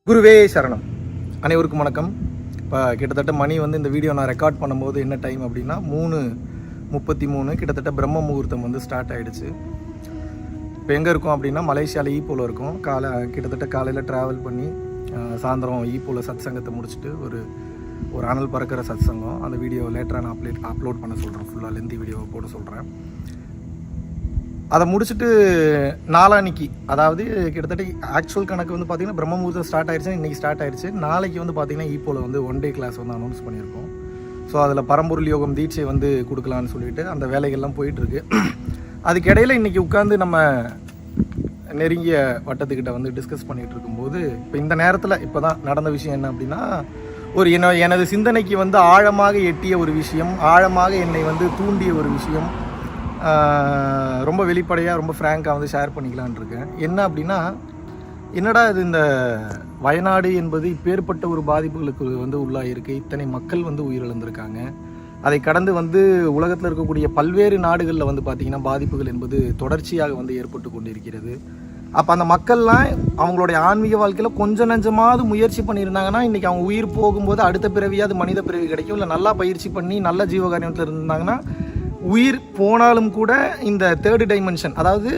குருவே சரணம். அனைவருக்கும் வணக்கம். இப்போ கிட்டத்தட்ட மணி இந்த வீடியோ நான் ரெக்கார்ட் பண்ணும்போது என்ன டைம் அப்படின்னா 3:33. கிட்டத்தட்ட பிரம்ம முகூர்த்தம் ஸ்டார்ட் ஆகிடுச்சு. இப்போ எங்கே இருக்கோம் அப்படின்னா மலேசியாவில் ஈப்போவில் இருக்கோம். கிட்டத்தட்ட காலையில் ட்ராவல் பண்ணி சாயந்தரம் ஈப்போவில் சத் சங்கத்தை முடிச்சுட்டு ஒரு அனல் பறக்கிற சத் சங்கம். அந்த வீடியோ லேட்டராக நான் அப்லோட் பண்ண சொல்கிறேன். ஃபுல்லாக லெந்தி வீடியோவை போட சொல்கிறேன். அதை முடிச்சுட்டு நாளானிக்கு, அதாவது கிட்டத்தட்ட ஆக்சுவல் கணக்கு பார்த்திங்கன்னா பிரம்ம முகூர்த்தம் ஸ்டார்ட் ஆயிடுச்சு, இன்றைக்கி ஸ்டார்ட் ஆயிடுச்சு. நாளைக்கு பார்த்திங்கன்னா ஈப்போவில் 1 டே கிளாஸ் அனௌன்ஸ் பண்ணியிருக்கோம். ஸோ அதில் பரம்பொருள் யோகம் தீட்சை கொடுக்கலான்னு சொல்லிட்டு அந்த வேலைகள்லாம் போயிட்டுருக்கு. அதுக்கிடையில் இன்றைக்கி உட்காந்து நம்ம நெருங்கிய வட்டத்துக்கிட்ட டிஸ்கஸ் பண்ணிகிட்டு இருக்கும்போது இப்போ இந்த நேரத்தில் இப்போ தான் நடந்த விஷயம் என்ன அப்படின்னா, எனது சிந்தனைக்கு ஆழமாக எட்டிய ஒரு விஷயம், ஆழமாக என்னை தூண்டிய ஒரு விஷயம், ரொம்ப வெளிப்படையாக ரொம்ப ஃப்ராங்காக ஷேர் பண்ணிக்கலான் இருக்கேன். என்ன அப்படின்னா, என்னடா இது இந்த வயநாடு என்பது இப்பேற்பட்ட ஒரு பாதிப்புகளுக்கு உள்ளாயிருக்கு. இத்தனை மக்கள் உயிரிழந்திருக்காங்க. அதை கடந்து உலகத்தில் இருக்கக்கூடிய பல்வேறு நாடுகளில் பார்த்திங்கன்னா பாதிப்புகள் என்பது தொடர்ச்சியாக ஏற்பட்டு கொண்டிருக்கிறது. அப்போ அந்த மக்கள்லாம் அவங்களுடைய ஆன்மீக வாழ்க்கையில் கொஞ்சம் நஞ்சமாவது முயற்சி பண்ணியிருந்தாங்கன்னா இன்றைக்கி அவங்க உயிர் போகும்போது அடுத்த பிறவியாவது மனித பிறவி கிடைக்கும். இல்லை நல்லா பயிற்சி பண்ணி நல்ல ஜீவகாரியத்தில் இருந்தாங்கன்னா உயிர் போனாலும் கூட இந்த 3rd டைமென்ஷன், அதாவது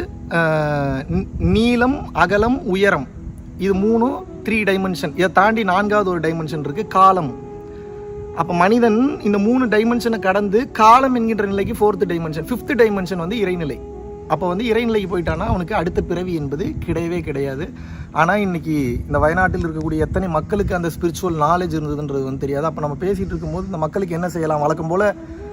நீளம், அகலம், உயரம், இது 3 டைமென்ஷன். இதை தாண்டி 4வது ஒரு டைமென்ஷன் இருக்குது, காலம். அப்போ மனிதன் இந்த 3 டைமென்ஷனை கடந்து காலம் என்கின்ற நிலைக்கு 4th டைமென்ஷன், 5th டைமென்ஷன் இறைநிலை. அப்போ இறைநிலைக்கு போயிட்டானா அவனுக்கு அடுத்த பிறவி என்பது கிடையவே கிடையாது. ஆனால் இன்றைக்கி இந்த வயநாட்டில் இருக்கக்கூடிய எத்தனை மக்களுக்கு அந்த ஸ்பிரிச்சுவல் நாலேஜ் இருந்ததுன்றது தெரியாது. அப்போ நம்ம பேசிகிட்டு இருக்கும்போது இந்த மக்களுக்கு என்ன செய்யலாம், வழக்கம் போல்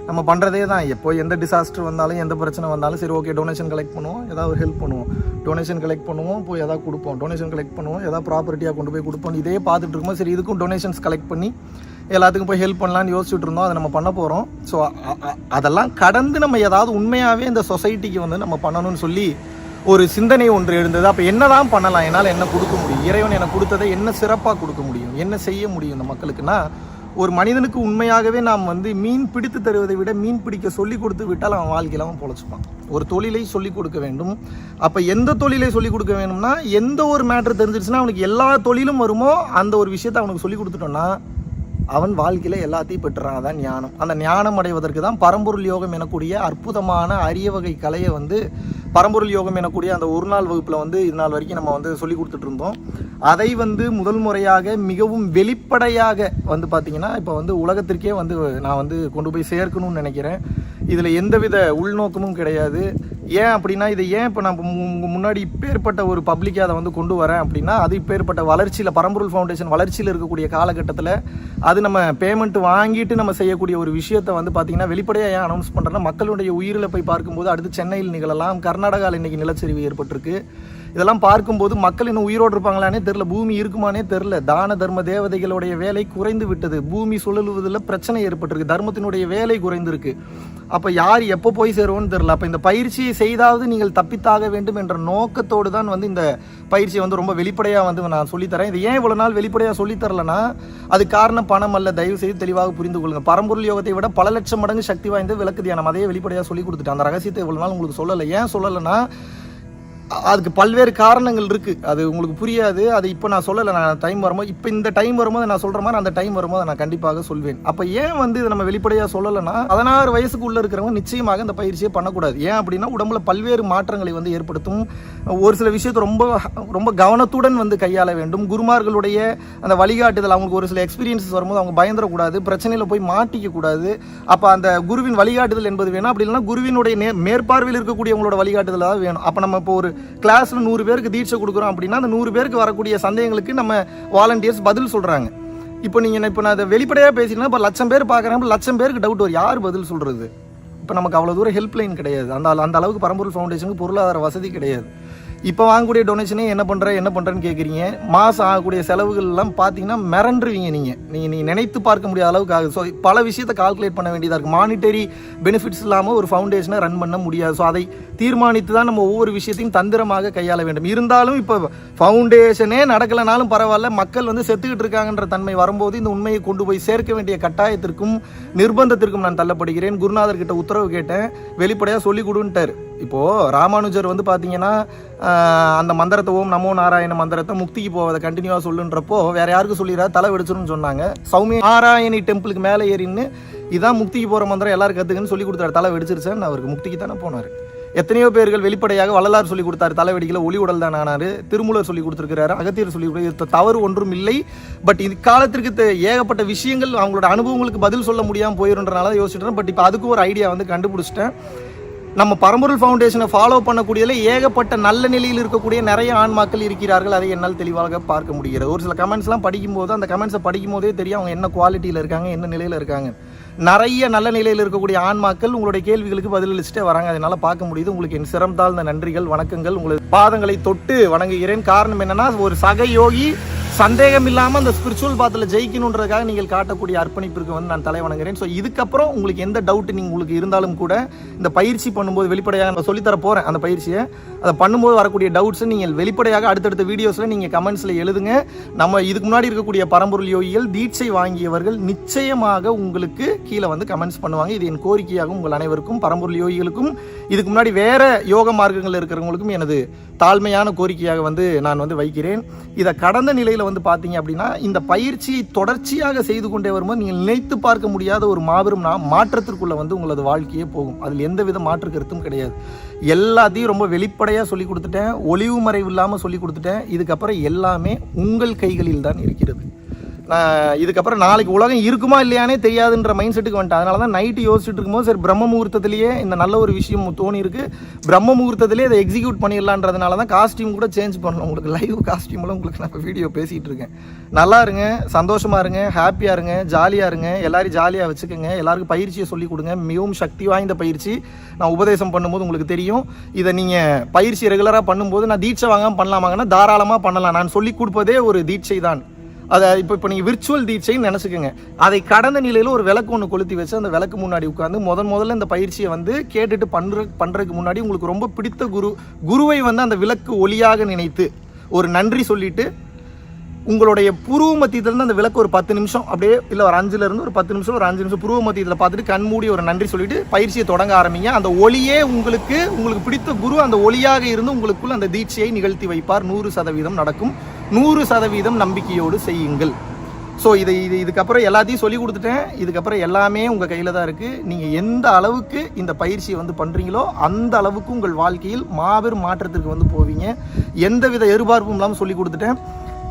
நம்ம பண்ணுறதே தான். எப்போ எந்த டிசாஸ்டர் வந்தாலும் எந்த பிரச்சனை வந்தாலும் சரி, ஓகே டொனேஷன் கலெக்ட் பண்ணுவோம், ஏதாவது ஒரு ஹெல்ப் பண்ணுவோம், டொனேஷன் கலெக்ட் பண்ணுவோம், போய் எதாவது கொடுப்போம், டொனேஷன் கலெக்ட் பண்ணுவோம், ஏதாவது ப்ராப்பர்ட்டியாக கொண்டு போய் கொடுப்போம். இதே பார்த்துட்டு இருக்கும்போது சரி இதுக்கும் டொனேஷன்ஸ் கலெக்ட் பண்ணி எல்லாத்துக்கும் போய் ஹெல்ப் பண்ணலான்னு யோசிச்சுட்டு இருந்தோம். அதை நம்ம பண்ண போகிறோம். ஸோ அதெல்லாம் கடந்து நம்ம ஏதாவது உண்மையாகவே இந்த சொசைட்டிக்கு நம்ம பண்ணணும்னு சொல்லி ஒரு சிந்தனை ஒன்று எழுந்தது. அப்போ என்ன தான் பண்ணலாம், என்னால் என்ன கொடுக்க முடியும், இறைவன் எனக்கு கொடுத்ததை என்ன சிறப்பாக கொடுக்க முடியும், என்ன செய்ய முடியும் இந்த மக்களுக்குன்னா, ஒரு மனிதனுக்கு உண்மையாகவே நாம் மீன் பிடித்து தருவதை விட மீன் பிடிக்க சொல்லி கொடுத்து விட்டால் அவன் வாழ்க்கையில் அவன் பொழைச்சிப்பான். ஒரு தொழிலை சொல்லிக் கொடுக்க வேண்டும். அப்போ எந்த தொழிலை சொல்லிக் கொடுக்க வேணும்னா, எந்த ஒரு மேட்ரு தெரிஞ்சிருச்சுன்னா அவனுக்கு எல்லா தொழிலும் வருமோ அந்த ஒரு விஷயத்தை அவனுக்கு சொல்லி கொடுத்துட்டோன்னா அவன் வாழ்க்கையில் எல்லாத்தையும் பெற்றுறான். அதான் ஞானம். அந்த ஞானம் அடைவதற்கு தான் பரம்பொருள் யோகம் எனக்கூடிய அற்புதமான அரிய வகை கலையை பரம்பொருள் யோகம் எனக்கூடிய அந்த ஒரு நாள் வகுப்பில் இது நாள் வரைக்கும் நம்ம சொல்லி கொடுத்துட்டு இருந்தோம். அதை முதல் முறையாக மிகவும் வெளிப்படையாக பார்த்திங்கன்னா இப்போ உலகத்திற்கே நான் கொண்டு போய் சேர்க்கணும்னு நினைக்கிறேன். இதில் எந்தவித உள்நோக்கமும் கிடையாது. ஏன் அப்படின்னா, இதை ஏன் இப்போ நான் முன்னாடி இப்பேற்பட்ட ஒரு பப்ளிக்காக அதை கொண்டு வரேன் அப்படின்னா, அது இப்பேற்பட்ட வளர்ச்சியில் பரம்பொருள் ஃபவுண்டேஷன் வளர்ச்சியில் இருக்கக்கூடிய காலகட்டத்தில் அது நம்ம பேமெண்ட் வாங்கிட்டு நம்ம செய்யக்கூடிய ஒரு விஷயத்தை பார்த்திங்கன்னா வெளிப்படையாக ஏன் அனௌன்ஸ் பண்ணுறேன்னா, மக்களுடைய உயிரில் போய் பார்க்கும்போது அடுத்து சென்னையில் நிகழலாம், கர்நாடகாவில் இன்றைக்கி நிலச்சரிவு ஏற்பட்டிருக்கு. இதெல்லாம் பார்க்கும்போது மக்கள் இன்னும் உயிரோடு இருப்பாங்களானே தெரில, பூமி இருக்குமானே தெரில. தான தர்ம தேவதைகளுடைய வேலை குறைந்து விட்டது, பூமி சுழலுவதில் பிரச்சனை ஏற்பட்டிருக்கு, தர்மத்தினுடைய வேலை குறைந்திருக்கு. அப்போ யார் எப்போ போய் சேருவோன்னு தெரில. அப்போ இந்த பயிற்சியை செய்தாவது நீங்கள் தப்பித்தாக வேண்டும் என்ற நோக்கத்தோடு தான் இந்த பயிற்சியை ரொம்ப வெளிப்படையாக நான் சொல்லித்தரேன். இது ஏன் இவ்வளோ நாள் வெளிப்படையாக சொல்லித்தரலன்னா, அது காரணம் பணம் அல்ல. தயவு செய்து தெளிவாக புரிந்து கொள்ளுங்க. பரம்பொருள் யோகத்தை விட பல லட்சம் மடங்கு சக்தி வாய்ந்த விளக்கு தியானம், அதையே வெளிப்படையாக சொல்லி கொடுத்துட்டேன். அந்த ரகசியத்தை இவ்வளோ நாள் உங்களுக்கு சொல்லலை. ஏன் சொல்லலைன்னா, அதுக்கு பல்வேறு காரணங்கள் இருக்குது. அது உங்களுக்கு புரியாது. அது இப்போ நான் சொல்லலை. நான் டைம் வரும்போது, இப்போ இந்த டைம் வரும்போது நான் சொல்கிற மாதிரி அந்த டைம் வரும்போது நான் கண்டிப்பாக சொல்வேன். அப்போ ஏன் இதை நம்ம வெளிப்படையாக சொல்லலைன்னா, 16 வயசுக்கு உள்ளே இருக்கிறவங்க நிச்சயமாக இந்த பயிற்சியை பண்ணக்கூடாது. ஏன் அப்படின்னா, உடம்புல பல்வேறு மாற்றங்களை ஏற்படுத்தும். ஒரு சில விஷயத்தை ரொம்ப ரொம்ப கவனத்துடன் கையாள வேண்டும். குருமார்களுடைய அந்த வழிகாட்டுதல், அவங்களுக்கு ஒரு சில எக்ஸ்பீரியன்ஸஸ் வரும்போது அவங்க பயந்துடக்கூடாது, பிரச்சனையில் போய் மாட்டிக்கக்கூடாது. அப்போ அந்த குருவின் வழிகாட்டுதல் என்பது வேணும். அப்படி இல்லைன்னா குருவினுடைய மேற்பார்வையில் இருக்கக்கூடியவங்களோட வழிகாட்டுதல் தான் வேணும். அப்போ நம்ம இப்போ ஒரு கிளாஸ்ல 100 பேருக்கு தீட்சை கொடுக்குறோம் அப்படின்னா, அந்த 100 பேருக்கு வரக்கூடிய சந்தேகங்களுக்கு நம்ம வாலண்டியர்ஸ் பதில் சொல்றாங்க. இப்போ நான் அதை வெளிப்படையாக பேசினா, இப்போ 1,00,000 பேர் பார்க்குறேன், 1,00,000 பேருக்கு டவுட் வரும், யார் பதில் சொல்றது? இப்போ நமக்கு அவ்வளோ தூரம் ஹெல்ப்லைன் கிடையாது. அந்த அளவுக்கு பரம்பொருள் ஃபவுண்டேஷனுக்கு பொருளாதார வசதி கிடையாது. இப்போ வாங்கக்கூடிய டொனேஷனே என்ன பண்ணுறேன்னு கேட்குறீங்க. மாதம் ஆகக்கூடிய செலவுகள்லாம் பார்த்தீங்கன்னா மிரண்டுருவீங்க. நீங்கள் நினைத்து பார்க்க முடியாத அளவுக்கு ஆகுது. ஸோ பல விஷயத்தை கால்குலேட் பண்ண வேண்டியதாக இருக்குது. மானிட்டரி பெனிஃபிட்ஸ் இல்லாமல் ஒரு ஃபவுண்டேஷனை ரன் பண்ண முடியாது. ஸோ அதை தீர்மானித்து தான் நம்ம ஒவ்வொரு விஷயத்தையும் தந்திரமாக கையாள வேண்டும். இருந்தாலும் இப்போ ஃபவுண்டேஷனே நடக்கலைனாலும் பரவாயில்ல, மக்கள் செத்துக்கிட்டு இருக்காங்கன்ற தன்மை வரும்போது இந்த உண்மையை கொண்டு போய் சேர்க்க வேண்டிய கட்டாயத்திற்கும் நிர்பந்தத்திற்கும் நான் தள்ளப்படுகிறேன். குருநாதர்கிட்ட உத்தரவு கேட்டேன், வெளிப்படையாக சொல்லிக் கொடுன்ட்டார். இப்போது ராமானுஜர் வந்து பார்த்தீங்கன்னா அந்த மந்திரத்தை ஓம் நமோ நாராயண மந்திரத்தை முக்திக்கு போவதை கண்டினியூவாக சொல்லுன்றப்போ வேறு யாருக்கு சொல்லிடுறா தலை வெடிச்சிருன்னு சொன்னாங்க. சௌமிய நாராயணி டெம்பிளுக்கு மேலே ஏறின்னு இதான் முக்திக்கு போகிற மந்திரம் எல்லாரும் கற்றுக்குன்னு சொல்லி கொடுத்தாரு. தலை வெடிச்சிருச்சேன்னு அவருக்கு முக்திக்கு தானே போனார். எத்தனையோ பேர்கள் வெளிப்படையாக வள்ளலார் சொல்லி கொடுத்தாரு தலை வெடிக்கல, ஒளி உடல் தான் ஆனார். திருமூலர் சொல்லி கொடுத்துருக்கிறாரு, அகத்தியர் சொல்லி கொடுத்து தவறு ஒன்றும் இல்லை. பட் இது காலத்திற்கு ஏகப்பட்ட விஷயங்கள் அவங்களோட அனுபவங்களுக்கு பதில் சொல்ல முடியாமல் போயிருன்றனால யோசிச்சுட்டேன். பட் இப்போ அதுக்கு ஒரு ஐடியா வந்து கண்டுபிடிச்சிட்டேன். நம்ம பரம்பொருள் ஃபவுண்டேஷனை ஃபாலோ பண்ணக்கூடியதில் ஏகப்பட்ட நல்ல நிலையில் இருக்கக்கூடிய நிறைய ஆன்மாக்கள் இருக்கிறார்கள். அதை என்னால் தெளிவாக பார்க்க முடிகிறது. ஒரு சில கமெண்ட்ஸ்லாம் படிக்கும்போது அந்த கமெண்ட்ஸை படிக்கும் போதே தெரியும் அவங்க என்ன குவாலிட்டியில் இருக்காங்க, என்ன நிலையில் இருக்காங்க. நிறைய நல்ல நிலையில் இருக்கக்கூடிய ஆன்மாக்கள் உங்களுடைய கேள்விகளுக்கு பதிலளிச்சுட்டே வராங்க. அதனால் பார்க்க முடியுது. உங்களுக்கு என் சிரம் தாழ்ந்த நன்றிகள், வணக்கங்கள். உங்களது பாதங்களை தொட்டு வணங்குகிறேன். காரணம் என்னன்னா, ஒரு சக யோகி சந்தேகம் இல்லாமல் அந்த ஸ்பிரிச்சுவல் பாத்தில் ஜெயிக்கணுன்றதுக்காக நீங்கள் காட்டக்கூடிய அர்ப்பணிப்பிற்கு வந்து நான் தலை வணங்குறேன். ஸோ இதுக்கப்புறம் உங்களுக்கு எந்த டவுட் உங்களுக்கு இருந்தாலும் கூட இந்த பயிற்சி பண்ணும்போது வெளிப்படையாக நான் சொல்லித்தர போகிறேன். அந்த பயிற்சியை அதை பண்ணும்போது வரக்கூடிய டவுட்ஸை நீங்கள் வெளிப்படையாக அடுத்தடுத்த வீடியோஸில் நீங்கள் கமெண்ட்ஸில் எழுதுங்க. நம்ம இதுக்கு முன்னாடி இருக்கக்கூடிய பரம்பொருள் யோகிகள் தீட்சை வாங்கியவர்கள் நிச்சயமாக உங்களுக்கு கீழே வந்து கமெண்ட்ஸ் பண்ணுவாங்க. இது என் கோரிக்கையாகும் உங்கள் அனைவருக்கும், பரம்பொருள் யோகிகளுக்கும் இதுக்கு முன்னாடி வேற யோக மார்க்கங்கள் இருக்கிறவங்களுக்கும் எனது தாழ்மையான கோரிக்கையாக வந்து நான் வந்து வைக்கிறேன். இதை கடந்த நிலையில் வந்து பார்த்தீங்க அப்படின்னா இந்த பயிற்சியை தொடர்ச்சியாக செய்து கொண்டே வரும்போது நீங்கள் நினைத்து பார்க்க முடியாத ஒரு மாபெரும் மாற்றத்திற்குள்ள வந்து உங்களது வாழ்க்கையே போகும். அதில் எந்தவித மாற்று கருத்தும் கிடையாது. எல்லாத்தையும் ரொம்ப வெளிப்படையாக சொல்லி கொடுத்துட்டேன், ஒளிவு மறைவு இல்லாமல் சொல்லி கொடுத்துட்டேன். இதுக்கப்புறம் எல்லாமே உங்கள் கைகளில் தான் இருக்கிறது. நான் இதுக்கப்புறம் நாளைக்கு உலகம் இருக்குமா இல்லையானே தெரியாதுன்ற மைண்ட் செட்டுக்கு வந்துட்டேன். அதனால தான் நைட்டு யோசிச்சுட்டு இருக்கும்போது சரி பிரம்ம முகூர்த்தத்திலேயே இந்த நல்ல ஒரு விஷயம் தோணி இருக்கு, பிரம்ம முகூர்த்தத்திலேயே அதை எக்ஸிக்யூட் பண்ணிடலான்றதுனால தான் காஸ்டியூம் கூட சேஞ்ச் பண்ணணும். உங்களுக்கு லைவ் காஸ்டியூம்லாம் உங்களுக்கு நான் வீடியோ பேசிகிட்டு இருக்கேன். நல்லா இருங்க, சந்தோஷமாக இருங்க, ஹாப்பியாக இருங்க, ஜாலியாக இருங்க, எல்லாரும் ஜாலியாக வச்சுக்கோங்க. எல்லாருக்கும் பயிற்சியை சொல்லிக் கொடுங்க. மிகவும் சக்தி வாய்ந்த பயிற்சி. நான் உபதேசம் பண்ணும்போது உங்களுக்கு தெரியும். இதை நீங்கள் பயிற்சி ரெகுலராக பண்ணும்போது நான் தீட்சை வாங்காமல் பண்ணலாமாங்கன்னா தாராளமாக பண்ணலாம். நான் சொல்லிக் கொடுப்பதே ஒரு தீட்சை தான். அதை இப்போ நீங்கள் விர்ச்சுவல் தீட்சைன்னு நினச்சிக்கோங்க. அதை கடந்த நிலையில் ஒரு விளக்கு ஒன்று கொளுத்தி வச்சு அந்த விளக்கு முன்னாடி உட்காந்து முதல்ல இந்த பயிற்சியை வந்து கேட்டுட்டு பண்ணுறதுக்கு முன்னாடி உங்களுக்கு ரொம்ப பிடித்த குருவை வந்து அந்த விளக்கு ஒளியாக நினைத்து ஒரு நன்றி சொல்லிட்டு உங்களுடைய புருவ மத்தியத்திலேருந்து அந்த விளக்கு ஒரு 10 நிமிஷம் அப்படியே இல்லை ஒரு 5லேருந்து ஒரு 10 நிமிஷம் ஒரு 5 நிமிஷம் புருவ மத்தியத்தில் பார்த்துட்டு கண் மூடி ஒரு நன்றி சொல்லிட்டு பயிற்சியை தொடங்க ஆரம்பிங்க. அந்த ஒளியே உங்களுக்கு பிடித்த குரு அந்த ஒளியாக இருந்து உங்களுக்குள் அந்த தீட்சையை நிகழ்த்தி வைப்பார். 100% நடக்கும். 100% நம்பிக்கையோடு செய்யுங்கள். ஸோ இதுக்கப்புறம் எல்லாத்தையும் சொல்லி கொடுத்துட்டேன். இதுக்கப்புறம் எல்லாமே உங்கள் கையில் தான் இருக்குது. நீங்கள் எந்த அளவுக்கு இந்த பயிற்சியை வந்து பண்ணுறீங்களோ அந்த அளவுக்கு உங்கள் வாழ்க்கையில் மாபெரும் மாற்றத்திற்கு வந்து போவீங்க. எந்தவித எதிர்பார்ப்பும் இல்லாமல் சொல்லி கொடுத்துட்டேன்.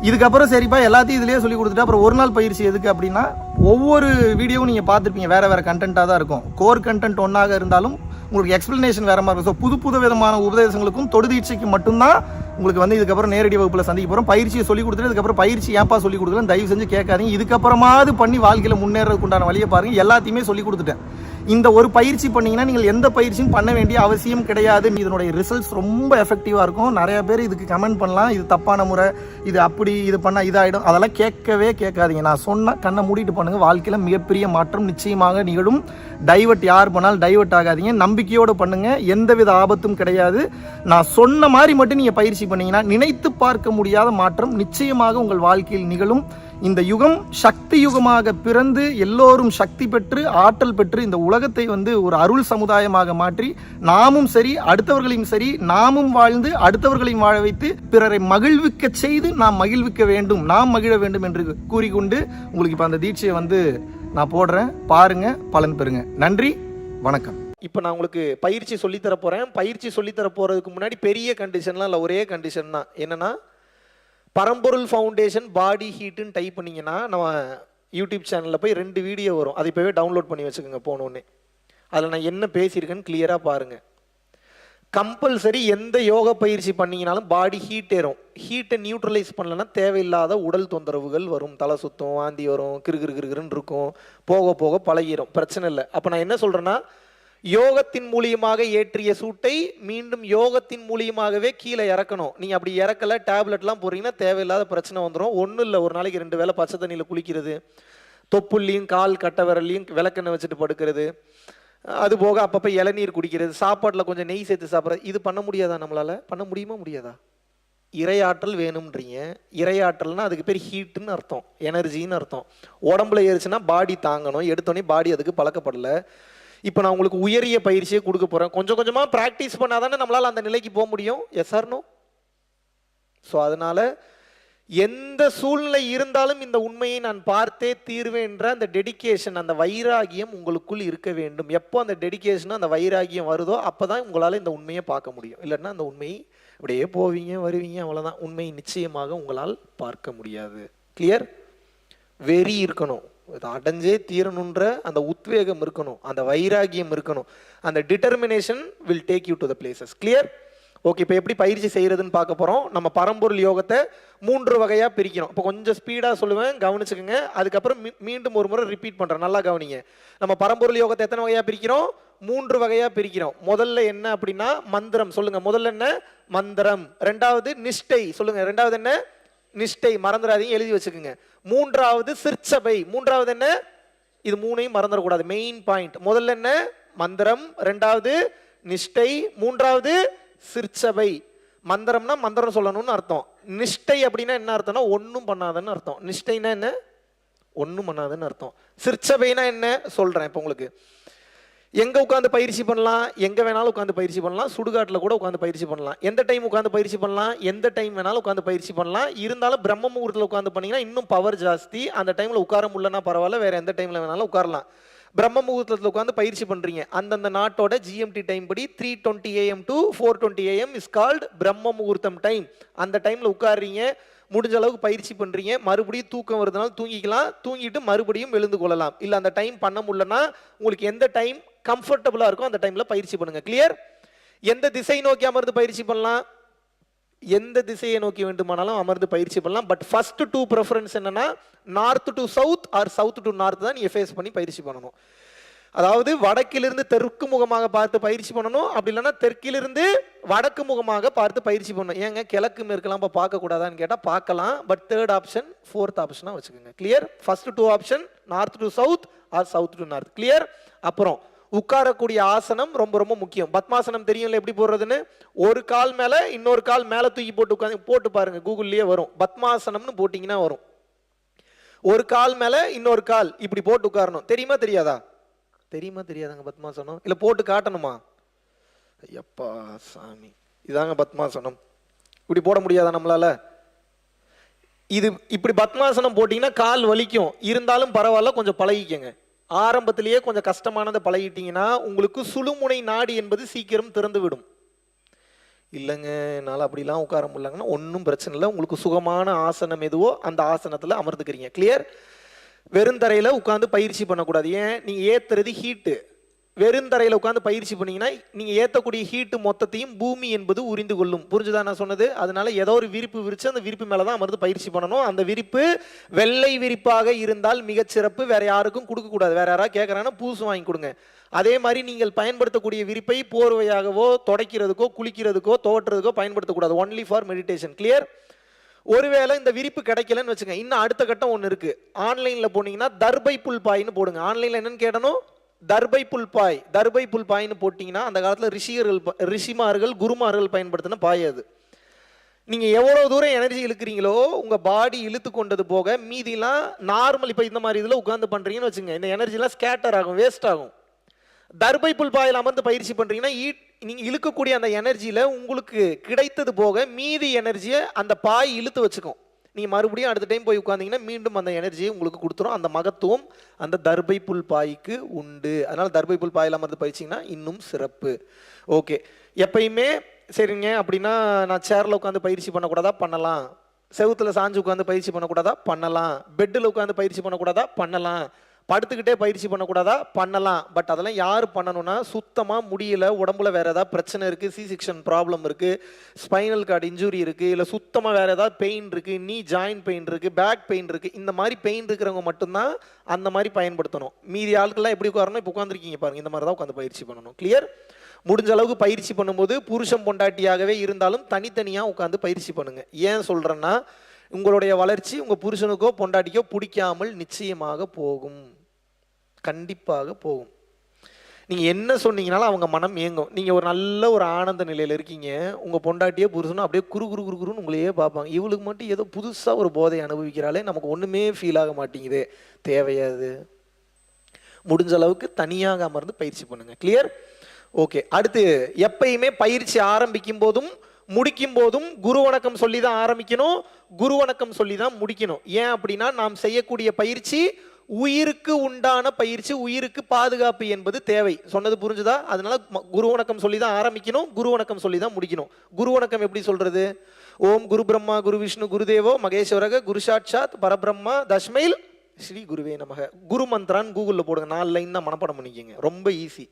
இதுக்கப்புறம் சரிப்பா எல்லாத்தையும் இதிலேயே சொல்லி கொடுத்துட்டு அப்புறம் ஒரு நாள் பயிற்சி எதுக்கு அப்படின்னா, ஒவ்வொரு வீடியோவும் நீங்கள் பார்த்துருப்பீங்க, வேறு கண்டென்ட்டாக தான் இருக்கும். கோர் கண்டென்ட் ஒன்றாக இருந்தாலும் உங்களுக்கு எக்ஸ்பிளனேஷன் வேறு மாதிரி இருக்கும். ஸோ புது விதமான உபதேசங்களுக்கும் தொடுதீட்சைக்கு மட்டும்தான் உங்களுக்கு வந்து இதுக்கப்புறம் நேரடி வகுப்பில் சந்திக்க போகிறோம். பயிற்சியை சொல்லிக் கொடுத்துட்டு இதுக்கப்புறம் பயிற்சி ஏன்ப்பா சொல்லிக் கொடுக்கலன்னு தயவு செஞ்சு கேட்காதீங்க. இதுக்கப்புறமாவது பண்ணி வாழ்க்கையில் முன்னேறதுக்கு உண்டான வழியை பாருங்கள். எல்லாத்தையுமே சொல்லிக் கொடுத்துட்டேன். இந்த ஒரு பயிற்சி பண்ணிங்கன்னா நீங்கள் எந்த பயிற்சியும் பண்ண வேண்டிய அவசியம் கிடையாது. இதனுடைய ரிசல்ட்ஸ் ரொம்ப எஃபெக்டிவாக இருக்கும். நிறையா பேர் இதுக்கு கமெண்ட் பண்ணலாம், இது தப்பான முறை, இது அப்படி, இது பண்ணால் இதாகிடும். அதெல்லாம் கேட்கவே கேட்காதீங்க. நான் சொன்னால் கண்ணை மூடிட்டு பண்ணுங்கள். வாழ்க்கையில் மிகப்பெரிய மாற்றம் நிச்சயமாக நிகழும். டைவர்ட் யார் பண்ணாலும் டைவர்ட் ஆகாதீங்க. நம்பிக்கையோடு பண்ணுங்கள். எந்தவித ஆபத்தும் கிடையாது. நான் சொன்ன மாதிரி மட்டும் நீங்கள் பயிற்சி பண்ணிங்கன்னா நினைத்து பார்க்க முடியாத மாற்றம் நிச்சயமாக உங்கள் வாழ்க்கையில் நிகழும். இந்த யுகம் சக்தி யுகமாக பிறந்து எல்லோரும் சக்தி பெற்று ஆற்றல் பெற்று இந்த உலகத்தை வந்து ஒரு அருள் சமுதாயமாக மாற்றி நாமும் சரி அடுத்தவர்களையும் சரி நாமும் வாழ்ந்து அடுத்தவர்களையும் வாழ வைத்து பிறரை மகிழ்விக்க செய்து நாம் மகிழ்விக்க வேண்டும், நாம் மகிழ வேண்டும் என்று கூறிக்கொண்டு உங்களுக்கு இப்போ அந்த தீட்சையை வந்து நான் போடுறேன். பாருங்க, பலன் பெறுங்க. நன்றி, வணக்கம். இப்போ நான் உங்களுக்கு பயிற்சி சொல்லித்தர போகிறேன். பயிற்சி சொல்லித்தர போகிறதுக்கு முன்னாடி பெரிய கண்டிஷன்லாம் இல்லை, ஒரே கண்டிஷன் தான். என்னென்னா, பரம்பொருள் ஃபவுண்டேஷன் பாடி ஹீட்டுன்னு டைப் பண்ணிங்கன்னா நம்ம யூடியூப் சேனலில் போய் 2 வீடியோ வரும். அதை இப்போவே டவுன்லோட் பண்ணி வச்சுக்கோங்க போனோடனே. அதில் நான் என்ன பேசியிருக்கேன்னு கிளியராக பாருங்கள். கம்பல்சரி எந்த யோக பயிற்சி பண்ணிங்கனாலும் பாடி ஹீட் ஏறும். ஹீட்டை நியூட்ரலைஸ் பண்ணலன்னா தேவையில்லாத உடல் தொந்தரவுகள் வரும். தலை சுத்தம், வாந்தி வரும், கிருகிருன்னு இருக்கும். போக போக பழகிடும், பிரச்சனை இல்லை. அப்போ நான் என்ன சொல்கிறேன்னா, யோகத்தின் மூலியமாக ஏற்றிய சூட்டை மீண்டும் யோகத்தின் மூலியமாகவே கீழே இறக்கணும். நீங்கள் அப்படி இறக்கலை, டேப்லெட்லாம் போடுறீங்கன்னா தேவையில்லாத பிரச்சனை வந்துடும். ஒன்றும் இல்லை, ஒரு நாளைக்கு 2 வேளை பச்சை தண்ணியில் குளிக்கிறது, தொப்புள்ளையும் கால் கட்டை விரல்லையும் விளக்கெண்ணெய் வச்சுட்டு படுக்கிறது, அது போக அப்பப்போ இளநீர் குடிக்கிறது, சாப்பாட்டில் கொஞ்சம் நெய் சேர்த்து சாப்பிட்றது, இது பண்ண முடியாதா? நம்மளால் பண்ண முடியுமா முடியாதா? இறையாற்றல் வேணும்ன்றீங்க. இறையாற்றல்னா அதுக்கு பேர் ஹீட்டுன்னு அர்த்தம், எனர்ஜின்னு அர்த்தம். உடம்புல ஏறிச்சுன்னா பாடி தாங்கணும். எடுத்தோடனே பாடி அதுக்கு பழக்கப்படலை. இப்போ நான் உங்களுக்கு உயரிய பயிற்சியை கொடுக்க போகிறேன். கொஞ்சம் கொஞ்சமாக ப்ராக்டிஸ் பண்ணால் தானே நம்மளால் அந்த நிலைக்கு போக முடியும். S R no? ஸோ அதனால் எந்த சூழ்நிலை இருந்தாலும் இந்த உண்மையை நான் பார்த்தே தீர்வேன்ற அந்த டெடிக்கேஷன், அந்த வைராகியம் உங்களுக்குள் இருக்க வேண்டும். எப்போ அந்த டெடிக்கேஷன், அந்த வைராகியம் வருதோ அப்போ தான் உங்களால் இந்த உண்மையை பார்க்க முடியும். இல்லைன்னா அந்த உண்மையை அப்படியே போவீங்க வருவீங்க, அவ்வளோதான். உண்மையை நிச்சயமாக உங்களால் பார்க்க முடியாது. கிளியர்? வெறி இருக்கணும், அடைஞ்சே தீரணுன்ற அந்த உத்வேகம் இருக்கணும், அந்த வைராகியம் இருக்கணும். அந்த determination will take you to the places. Clear? Okay, இப்போ எப்படி பயிற்சி செய்யறதுன்னு பார்க்க போகிறோம். நம்ம பரம்பொருள் யோகத்தை 3 வகையாக பிரிக்கிறோம். இப்போ கொஞ்சம் ஸ்பீடாக சொல்லுவேன், கவனிச்சுக்கோங்க. அதுக்கப்புறம் மீண்டும் ஒரு முறை ரிப்பீட் பண்ணுறேன், நல்லா கவனிங்க. நம்ம பரம்பொருள் யோகத்தை எத்தனை வகையாக பிரிக்கிறோம்? 3 வகையாக பிரிக்கிறோம். முதல்ல என்ன அப்படின்னா மந்திரம். சொல்லுங்க, முதல்ல என்ன? மந்திரம். ரெண்டாவது நிஷ்டை. சொல்லுங்க, ரெண்டாவது என்ன? நிஷ்டை. மறந்துடாதீங்க, எழுதி வச்சுக்கோங்க. மூன்றாவது சிற்சபை. மூன்றாவது என்ன? இது 3ஐயும் மறந்துடக்கூடாது, மெயின் பாயிண்ட். முதல்ல என்ன? மந்திரம். ரெண்டாவது நிஷ்டை. மூன்றாவது சிற்சபை. மந்திரம்னா மந்திரம் சொல்லணும்னு அர்த்தம். நிஷ்டை அப்படின்னா என்ன அர்த்தம்னா ஒன்றும் பண்ணாதன்னு அர்த்தம். நிஷ்டைனா என்ன? ஒன்றும் பண்ணாதன்னு அர்த்தம். சிற்சபைனா என்ன சொல்றேன் இப்போ உங்களுக்கு. எங்க உட்காந்து பயிற்சி பண்ணலாம்? எங்க வேணாலும் உட்காந்து பயிற்சி பண்ணலாம். சுடுகாட்டில் கூட உட்காந்து பயிற்சி பண்ணலாம். எந்த டைம் உட்காந்து பயிற்சி பண்ணலாம்? எந்த டைம் வேணாலும் உட்காந்து பயிற்சி பண்ணலாம். இருந்தாலும் பிரம்ம முகூர்த்தத்தில் உட்காந்து பண்ணீங்கன்னா இன்னும் பவர் ஜாஸ்தி. அந்த டைம்ல உட்கார முடியலன்னா பரவாயில்ல, வேற எந்த டைம்ல வேணாலும் உட்காரலாம். பிரம்ம முகூர்த்தத்தில் உட்காந்து பயிற்சி பண்றீங்க, அந்தந்த நாட்டோட GMT டைம் படி 3:20 AM to 4:20 AM is called பிரம்ம முகூர்த்தம் டைம். அந்த டைம்ல உட்காடுறீங்க, முடிஞ்ச அளவுக்கு பயிற்சி பண்றீங்க. மறுபடியும் தூக்கம் வருதுனால தூங்கிக்கலாம், தூங்கிட்டு மறுபடியும் எழுந்து கொள்ளலாம். இல்லை அந்த டைம் பண்ண முடியலன்னா உங்களுக்கு எந்த டைம் கம்ஃபர்டபுளா இருக்கும் அந்த டைம்ல பயிற்சி பண்ணுங்க. கிளியர்? எந்த திசை நோக்கி அமர்ந்து பயிற்சி பண்ணலாம்? எந்த திசையை நோக்கி வேண்டுமானாலும் அமர்ந்து பயிற்சி பண்ணலாம். பட் ஃபர்ஸ்ட் 2 ப்ரெஃபரன்ஸ் என்னன்னா north to south or south to north தான் நீங்க ஃபேஸ் பண்ணி பயிற்சி பண்ணணும். அதாவது வடக்கிலிருந்து தெற்கு முகமாக பார்த்து பயிற்சி பண்ணணும், அப்படி இல்லைன்னா தெற்கிலிருந்து வடக்கு முகமாக பார்த்து பயிற்சி பண்ணணும். ஏங்க கிழக்கு மேற்கெல்லாம் இப்போ பார்க்கக்கூடாதான்னு கேட்டால் பார்க்கலாம், பட் 3rd ஆப்ஷன் 4th ஆப்ஷனாக வச்சுக்கோங்க. Clear? First 2 option north to south or south to north. Clear? அப்புறம் உட்காரக்கூடிய ஆசனம் ரொம்ப ரொம்ப முக்கியம். பத்மாசனம் தெரியும்ல எப்படி போடுறதுன்னு? ஒரு கால் மேல இன்னொரு கால் மேல தூக்கி போட்டு உட்காந்து போட்டு பாருங்க, கூகுள்லயே வரும். பத்மாசனம்னு போட்டீங்கன்னா வரும். ஒரு கால் மேல இன்னொரு கால் இப்படி போட்டு உட்காரணும். தெரியுமா தெரியாதா? தெரியுமா தெரியாதாங்க பத்மாசனம்? இல்ல போட்டு காட்டணுமா? ஐயப்பா சாமி, இதாங்க பத்மாசனம். இப்படி போட முடியாதா நம்மளால? இது இப்படி பத்மாசனம் போட்டீங்கன்னா கால் வலிக்கும், இருந்தாலும் பரவாயில்ல, கொஞ்சம் பழகிக்கங்க. ஆரம்பத்திலேயே கொஞ்சம் கஷ்டமானதை பழகிட்டீங்கன்னா உங்களுக்கு சுழுமுனை நாடி என்பது சீக்கிரம் திறந்து விடும். இல்லைங்க என்னால் அப்படிலாம் உட்கார முடியலங்கன்னா ஒன்றும் பிரச்சனை இல்லை. உங்களுக்கு சுகமான ஆசனம் எதுவோ அந்த ஆசனத்தில் அமர்ந்துக்கிறீங்க. கிளியர்? வெறுந்தரையில் உட்காந்து பயிற்சி பண்ணக்கூடாது. ஏன்? நீங்கள் ஏற்றுறது ஹீட்டு. வெறுந்தரையில் உட்காந்து பயிற்சி பண்ணீங்கன்னா நீங்கள் ஏற்றக்கூடிய ஹீட்டு மொத்தத்தையும் பூமி என்பது உறிந்து கொள்ளும். புரிஞ்சுதான் நான் சொன்னது? அதனால ஏதோ ஒரு விரிப்பு விரிச்சு அந்த விரிப்பு மேலே தான் அமர்ந்து பயிற்சி பண்ணணும். அந்த விரிப்பு வெள்ளை விரிப்பாக இருந்தால் மிகச்சிறப்பு. வேற யாருக்கும் கொடுக்கக்கூடாது. வேற யாராவது கேட்குறாங்கன்னா பூசு வாங்கி கொடுங்க. அதே மாதிரி நீங்கள் பயன்படுத்தக்கூடிய விரிப்பை போர்வையாகவோ துடைக்கிறதுக்கோ குளிக்கிறதுக்கோ தோட்டுறதுக்கோ பயன்படுத்தக்கூடாது. Only for meditation. கிளியர்? ஒருவேளை இந்த விரிப்பு கிடைக்கலன்னு வச்சுங்க, இன்னும் அடுத்த கட்டம் ஒன்று இருக்கு. ஆன்லைனில் போனீங்கன்னா தர்பை புல் பாயின்னு போடுங்க. ஆன்லைனில் என்னன்னு கேட்டணும்? தர்பை புல்பாய். தர்பை புல்பாய்னு போட்டிங்கன்னா அந்த காலத்தில் ரிஷிமார்கள் குருமார்கள் பயன்படுத்தின பாய் அது. நீங்கள் எவ்வளோ தூரம் எனர்ஜி இழுக்கிறீங்களோ உங்கள் பாடி இழுத்து கொண்டது போக மீதிலாம் நார்மல். இப்போ இந்த மாதிரி இதில் உட்காந்து பண்ணுறீங்கன்னு வச்சுங்க, இந்த எனர்ஜிலாம் ஸ்கேட்டர் ஆகும், வேஸ்ட் ஆகும். தர்பை புல்பாயில் அமர்ந்து பயிற்சி பண்ணுறீங்கன்னா நீங்கள் இழுக்கக்கூடிய அந்த எனர்ஜியில் உங்களுக்கு கிடைத்தது போக மீதி எனர்ஜியை அந்த பாய் இழுத்து வச்சுக்கும். நீங்கள் மறுபடியும் அடுத்த டைம் போய் உட்காந்தீங்கன்னா மீண்டும் அந்த எனர்ஜியை உங்களுக்கு கொடுத்துரும். அந்த மகத்துவம் அந்த தர்பை புல் பாய்க்கு உண்டு. அதனால் தர்பை புல் பாயில் அமர்ந்து பயிற்சிங்கன்னா இன்னும் சிறப்பு. ஓகே, எப்பயுமே சரிங்க அப்படின்னா நான் சேரில் உட்காந்து பயிற்சி பண்ணக்கூடாதா? பண்ணலாம். செவுத்தில் சாஞ்சு உட்காந்து பயிற்சி பண்ணக்கூடாதா? பண்ணலாம். பெட்டில் உட்காந்து பயிற்சி பண்ணக்கூடாதா? பண்ணலாம். படுத்துக்கிட்டே பயிற்சி பண்ணக்கூடாதா? பண்ணலாம். பட் அதெல்லாம் யார் பண்ணணும்னா சுத்தமாக முடியல, உடம்புல வேறு ஏதாவது பிரச்சனை இருக்குது, C-செக்ஷன் ப்ராப்ளம் இருக்குது, ஸ்பைனல் கார்டு இன்ஜுரி இருக்குது, இல்லை சுத்தமாக வேறு ஏதாவது பெயின் இருக்குது, நீ ஜாயின்ட் பெயின் இருக்குது, பேக் பெயின் இருக்குது, இந்த மாதிரி பெயின் இருக்கிறவங்க மட்டும்தான் அந்த மாதிரி பயன்படுத்தணும். மீதி ஆட்கள்லாம் எப்படி உட்காரணும்? இப்போ உட்காந்துருக்கீங்க பாருங்கள், இந்த மாதிரி தான் உட்காந்து பயிற்சி பண்ணணும். கிளியர்? முடிஞ்ச அளவுக்கு பயிற்சி பண்ணும்போது புருஷன் பொண்டாட்டியாகவே இருந்தாலும் தனித்தனியாக உட்காந்து பயிற்சி பண்ணுங்க. ஏன் சொல்கிறேன்னா உங்களுடைய வளர்ச்சி உங்கள் புருஷனுக்கோ பொண்டாட்டிக்கோ பிடிக்காமல் நிச்சயமாக போகும், கண்டிப்பாக போகும். நீங்கள் என்ன சொன்னீங்கனாலும் அவங்க மனம் ஏங்கும். நீங்கள் ஒரு நல்ல ஒரு ஆனந்த நிலையில் இருக்கீங்க, உங்கள் பொண்டாட்டியே புருஷனும் அப்படியே குறு குறு குறு குருன்னு உங்களையே பார்ப்பாங்க. இவளுக்கு மட்டும் ஏதோ புதுசாக ஒரு போதை அனுபவிக்கிறாளே, நமக்கு ஒன்றுமே ஃபீல் ஆக மாட்டேங்குது. தேவையாது. முடிஞ்ச அளவுக்கு தனியாக அமர்ந்து பயிற்சி பண்ணுங்க. கிளியர்? ஓகே. அடுத்து எப்பயுமே பயிற்சி ஆரம்பிக்கும் போதும் முடிக்கும் போதும் குரு வணக்கம் சொல்லி தான் ஆரம்பிக்கணும், குரு வணக்கம் சொல்லி தான் முடிக்கணும். ஏன் அப்படின்னா நாம் செய்யக்கூடிய பயிற்சி உயிருக்கு உண்டான பயிற்சி, உயிருக்கு பாதுகாப்பு என்பது தேவை. சொன்னது புரிஞ்சுதா? அதனால குரு வணக்கம் சொல்லி தான் ஆரம்பிக்கணும், குரு வணக்கம் சொல்லி தான் முடிக்கணும். குரு வணக்கம் எப்படி சொல்றது? ஓம் குரு பிரம்மா குரு விஷ்ணு குருதேவோ மகேஸ்வரக குரு சாட்சாத் பரபிரம்மா தஸ்மைல் ஸ்ரீ குருவே நமக. குரு மந்த்ரான்னு கூகுளில் போடுங்க, 4 லைன் தான் மனப்பாடம் பண்ணிக்கோங்க, ரொம்ப ஈஸி.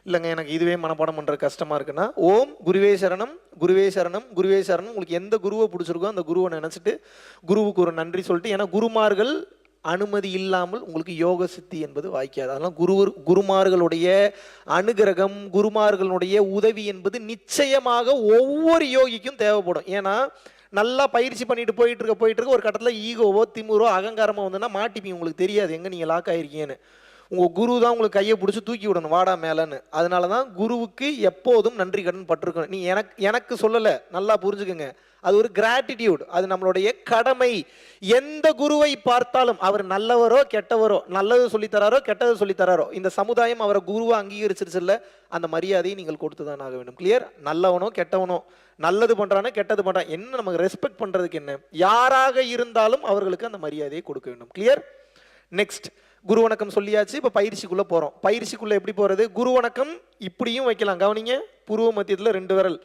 இல்லைங்க எனக்கு இதுவே மனப்பாடம் பண்ணுற கஷ்டமாக இருக்குன்னா, ஓம் குருவே சரணம் குருவே சரணம் குருவே சரணம். உங்களுக்கு எந்த குருவை பிடிச்சிருக்கோ அந்த குருவை நினச்சிட்டு குருவுக்கு ஒரு நன்றி சொல்லிட்டு, ஏன்னா குருமார்கள் அனுமதி இல்லாமல் உங்களுக்கு யோக சித்தி என்பது வாய்க்காது. அதனால் குருமார்களுடைய அனுகிரகம், குருமார்களுடைய உதவி என்பது நிச்சயமாக ஒவ்வொரு யோகிக்கும் தேவைப்படும். ஏன்னா நல்லா பயிற்சி பண்ணிட்டு போயிட்டு இருக்க ஒரு கட்டத்தில் ஈகோவோ திமுறோ அகங்காரமோ வந்துன்னா மாட்டிப்பீங்க. உங்களுக்கு தெரியாது எங்கே நீங்கள் லாக் ஆகிருக்கீங்கன்னு. உங்கள் குரு தான் உங்களுக்கு கையை பிடிச்சி தூக்கி விடணும், வாடா மேலேன்னு. அதனால தான் குருவுக்கு எப்போதும் நன்றி கடன் பட்டிருக்கணும். நீ எனக்கு சொல்லலை, நல்லா புரிஞ்சுக்குங்க. அது ஒரு கிராட்டிடியூட், அது நம்மளுடைய கடமை. எந்த குருவை பார்த்தாலும் அவர் நல்லவரோ கெட்டவரோ, நல்லது சொல்லித்தராரோ கெட்டது சொல்லித்தராரோ, இந்த சமுதாயம் அவரை குருவை அங்கீகரிச்சிருச்சு இல்லை, அந்த மரியாதையை நீங்கள் கொடுத்து தான் ஆக வேண்டும். கிளியர்? நல்லவனோ கெட்டவனோ, நல்லது பண்றானோ கெட்டது பண்றான், என்ன நமக்கு ரெஸ்பெக்ட் பண்றதுக்கு என்ன, யாராக இருந்தாலும் அவர்களுக்கு அந்த மரியாதையை கொடுக்க வேண்டும். கிளியர்? நெக்ஸ்ட் குரு வணக்கம் சொல்லியாச்சு. இப்போ பயிற்சிக்குள்ள போறோம். பயிற்சிக்குள்ள எப்படி போறது? குரு வணக்கம் இப்படியும் வைக்கலாம், கவனிங்க. புருவ மத்தியத்தில் 2 விரல்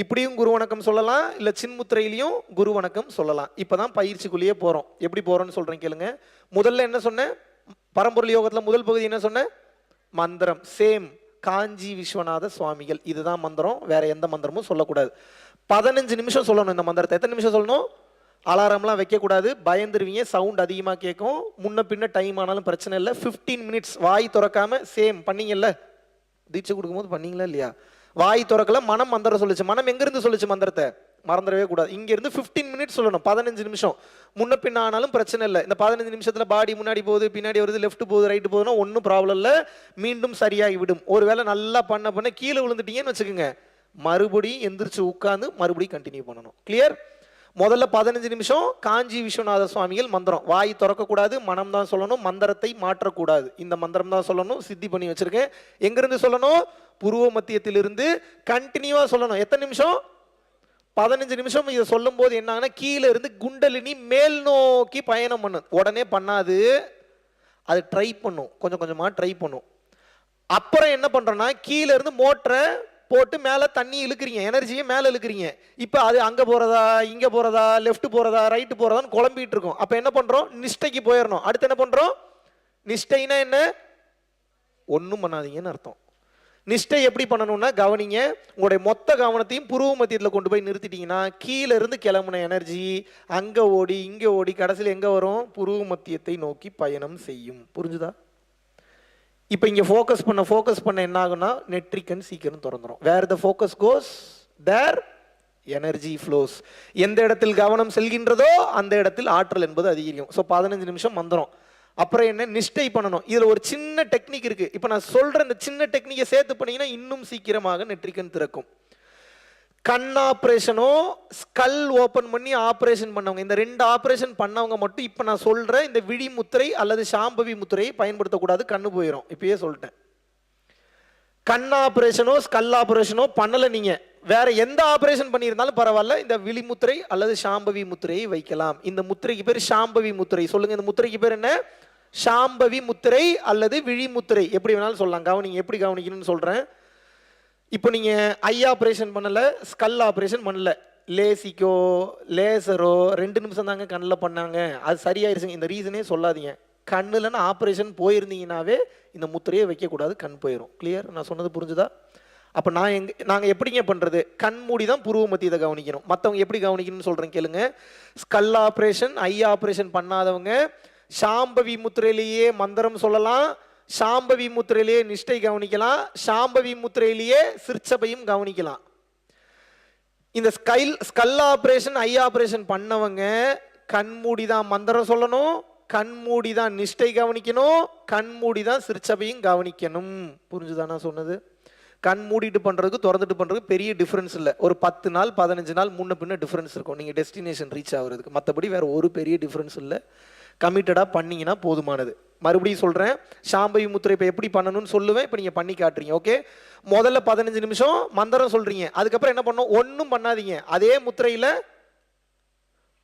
இப்படியும் குரு வணக்கம் சொல்லலாம், இல்லை சின்முத்திரையிலையும் குரு வணக்கம் சொல்லலாம். இப்போதான் பயிற்சிக்குள்ளேயே போறோம். எப்படி போறோம்னு சொல்றேன் கேளுங்க. முதல்ல என்ன சொன்னேன்? பரம்பொருள் யோகத்தில் முதல் பகுதி என்ன சொன்னேன்? மந்திரம். சேம் காஞ்சி விஸ்வநாத சுவாமிகள், இதுதான் மந்திரம், வேற எந்த மந்திரமும் சொல்லக்கூடாது. 15 நிமிஷம் சொல்லணும் இந்த மந்திரத்தை. எத்தனை நிமிஷம் சொல்லணும்? அலாரம்லாம் வைக்கக்கூடாது, பயந்துருவீங்க, சவுண்ட் அதிகமாக கேட்கும். முன்ன பின்ன டைம் ஆனாலும் பிரச்சனை இல்லை. 15 மினிட்ஸ் வாய் திறக்காம. சேம் பண்ணீங்கல்ல, தீட்சை கொடுக்கும்போது பண்ணீங்களா இல்லையா? வாய் திறக்கல, மனம் மந்திரம் சொல்லுச்சு. மனம் எங்கிருந்து சொல்லுச்சு மந்திரத்தை? மறந்துடவே கூடாது. இங்கிருந்து 15 மினிட்ஸ் சொல்லணும், 15 நிமிஷம். முன்ன பின்ன ஆனாலும் பிரச்சனை இல்லை. இந்த 15 நிமிஷத்தில் பாடி முன்னாடி போகுது, பின்னாடி வருது, லெஃப்ட் போகுது, ரைட்டு போகுதுன்னா ஒன்றும் ப்ராப்ளம் இல்லை, மீண்டும் சரியாகி விடும். ஒருவேளை நல்லா பண்ண கீழே விழுந்துட்டீங்கன்னு வச்சுக்கோங்க, மறுபடியும் எந்திரிச்சு உட்காந்து மறுபடியும் கண்டினியூ பண்ணணும். கிளியர்? முதல்ல 15 நிமிஷம் காஞ்சி விஸ்வநாத சுவாமிகள் மந்திரம். வாய் திறக்கக்கூடாது, மனம் தான் சொல்லணும், மந்திரத்தை மாற்றக்கூடாது. இந்த மந்திரம் தான் சொல்லணும், சித்தி பண்ணி வச்சிருக்கேன். எங்கிருந்து சொல்லணும்? புருவ மத்தியத்திலிருந்து கண்டினியூவா சொல்லணும். எத்தனை நிமிஷம்? 15 நிமிஷம். இதை சொல்லும் போது என்ன, கீழே இருந்து குண்டலினி மேல் நோக்கி பயணம் பண்ணும். உடனே பண்ணாது, அது ட்ரை பண்ணும், கொஞ்சம் கொஞ்சமா ட்ரை பண்ணும். அப்புறம் என்ன பண்றோம்னா, கீழே இருந்து மோட்டரை போட்டு மேலே தண்ணி இழுக்கிறீங்க, எனர்ஜியை மேலே இழுக்கிறீங்க. இப்போ அது அங்கே போகிறதா, இங்கே போகிறதா, லெஃப்ட் போகிறதா, ரைட்டு போகிறதான்னு குழம்பிட்டு இருக்கோம். அப்போ என்ன பண்ணுறோம்? நிஷ்டைக்கு போயிடணும். அடுத்து என்ன பண்ணுறோம்? நிஷ்டைனா என்ன? ஒன்றும் பண்ணாதீங்கன்னு அர்த்தம். நிஷ்டை எப்படி பண்ணணும்னா, கவனிங்க, உங்களுடைய மொத்த கவனத்தையும் புருவ மத்தியத்தில் கொண்டு போய் நிறுத்திட்டீங்கன்னா, கீழே இருந்து கிளம்புன எனர்ஜி அங்கே ஓடி இங்கே ஓடி கடைசியில் எங்கே வரும்? புருவ மத்தியத்தை நோக்கி பயணம் செய்யும். புரிஞ்சுதா? இப்போ இங்கே ஃபோக்கஸ் பண்ண என்ன ஆகுனா, நெட்ரிக்கன் சீக்கிரம் திறந்துடும். Where the focus goes there energy flows. எந்த இடத்தில் கவனம் செல்கின்றதோ அந்த இடத்தில் ஆற்றல் என்பது அதிகரிக்கும். ஸோ 15 நிமிஷம் மந்திரம். அப்புறம் என்ன? நிஷ்டை பண்ணணும். இதில் ஒரு சின்ன டெக்னிக் இருக்கு. இப்போ நான் சொல்ற இந்த சின்ன டெக்னிக்கை சேர்த்து பண்ணீங்கன்னா இன்னும் சீக்கிரமாக நெட்ரிக்கன் திறக்கும். கண் ஆப்ரேஷனோ ஸ்கல் ஓப்பன் பண்ணி ஆப்ரேஷன் பண்ணவங்க, இந்த 2 ஆப்ரேஷன் பண்ணவங்க மட்டும் இப்போ நான் சொல்ற இந்த விழி முத்திரை அல்லது சாம்பவி முத்திரையை பயன்படுத்தக்கூடாது, கண்ணு போயிடும். இப்பயே சொல்லிட்டேன். கண் ஆப்ரேஷனோ ஸ்கல் ஆப்ரேஷனோ பண்ணலை, நீங்க வேற எந்த ஆப்ரேஷன் பண்ணியிருந்தாலும் பரவாயில்ல, இந்த விழி முத்திரை அல்லது சாம்பவி முத்திரையை வைக்கலாம். இந்த முத்திரைக்கு பேர் சாம்பவி முத்திரை. சொல்லுங்க, இந்த முத்திரைக்கு பேர் என்ன? சாம்பவி முத்திரை அல்லது விழி முத்திரை, எப்படி வேணாலும் சொல்லலாம். கவனிங்க, எப்படி கவனிக்கணும்னு சொல்றேன். இப்போ நீங்க ஐ ஆப்ரேஷன் பண்ணல, ஸ்கல் ஆப்ரேஷன் பண்ணல, லேசிக்கோ லேசரோ 2 நிமிஷம் தாங்க கண்ணில் பண்ணாங்க, அது சரியாயிருச்சுங்க, இந்த ரீசனே சொல்லாதீங்க. கண்ணுலன்னு ஆப்ரேஷன் போயிருந்தீங்கன்னாவே இந்த முத்திரையை வைக்கக்கூடாது, கண் போயிடும். கிளியர்? நான் சொன்னது புரிஞ்சுதா? அப்போ நாங்கள் எப்படிங்க பண்ணுறது? கண் மூடி தான் புருவ மத்தியத்தை கவனிக்கணும். மற்றவங்க எப்படி கவனிக்கணும்னு சொல்கிறேன் கேளுங்க. ஸ்கல் ஆப்ரேஷன் ஐ ஆப்ரேஷன் பண்ணாதவங்க சாம்பவி முத்திரையிலேயே மந்திரம் சொல்லலாம், சாம்பவி முத்திரையிலேயே நிஷ்டை கவனிக்கலாம், சாம்பவி முத்திரையிலேயே சிற்சபையும் கவனிக்கலாம். இந்த ஸ்கல் ஆப்ரேஷன் ஐ ஆப்ரேஷன் பண்ணவங்க கண்மூடி தான் மந்திரம் சொல்லணும், கண்மூடி தான் நிஷ்டை கவனிக்கணும், கண்மூடி தான் சிற்சபையும் கவனிக்கணும். புரிஞ்சுதான் நான் சொன்னது? கண் மூடிட்டு பண்ணுறதுக்கு திறந்துட்டு பண்ணுறதுக்கு பெரிய டிஃப்ரென்ஸ் இல்லை. ஒரு 10 நாள் 15 நாள் முன்ன பின்ன டிஃப்ரென்ஸ் இருக்கும் நீங்கள் டெஸ்டினேஷன் ரீச் ஆகுறதுக்கு. மற்றபடி வேறு ஒரு பெரிய டிஃப்ரென்ஸ் இல்லை. கமிட்டடாக பண்ணிங்கன்னா போதுமானது. மறுபடியும் சொல்கிறேன், சாம்பவி முத்திரை இப்போ எப்படி பண்ணணும்னு சொல்லுவேன், இப்போ நீங்கள் பண்ணி காட்டுறீங்க. ஓகே, முதல்ல 15 நிமிஷம் மந்திரம் சொல்கிறீங்க, அதுக்கப்புறம் என்ன பண்ணணும், ஒன்றும் பண்ணாதீங்க. அதே முத்திரையில்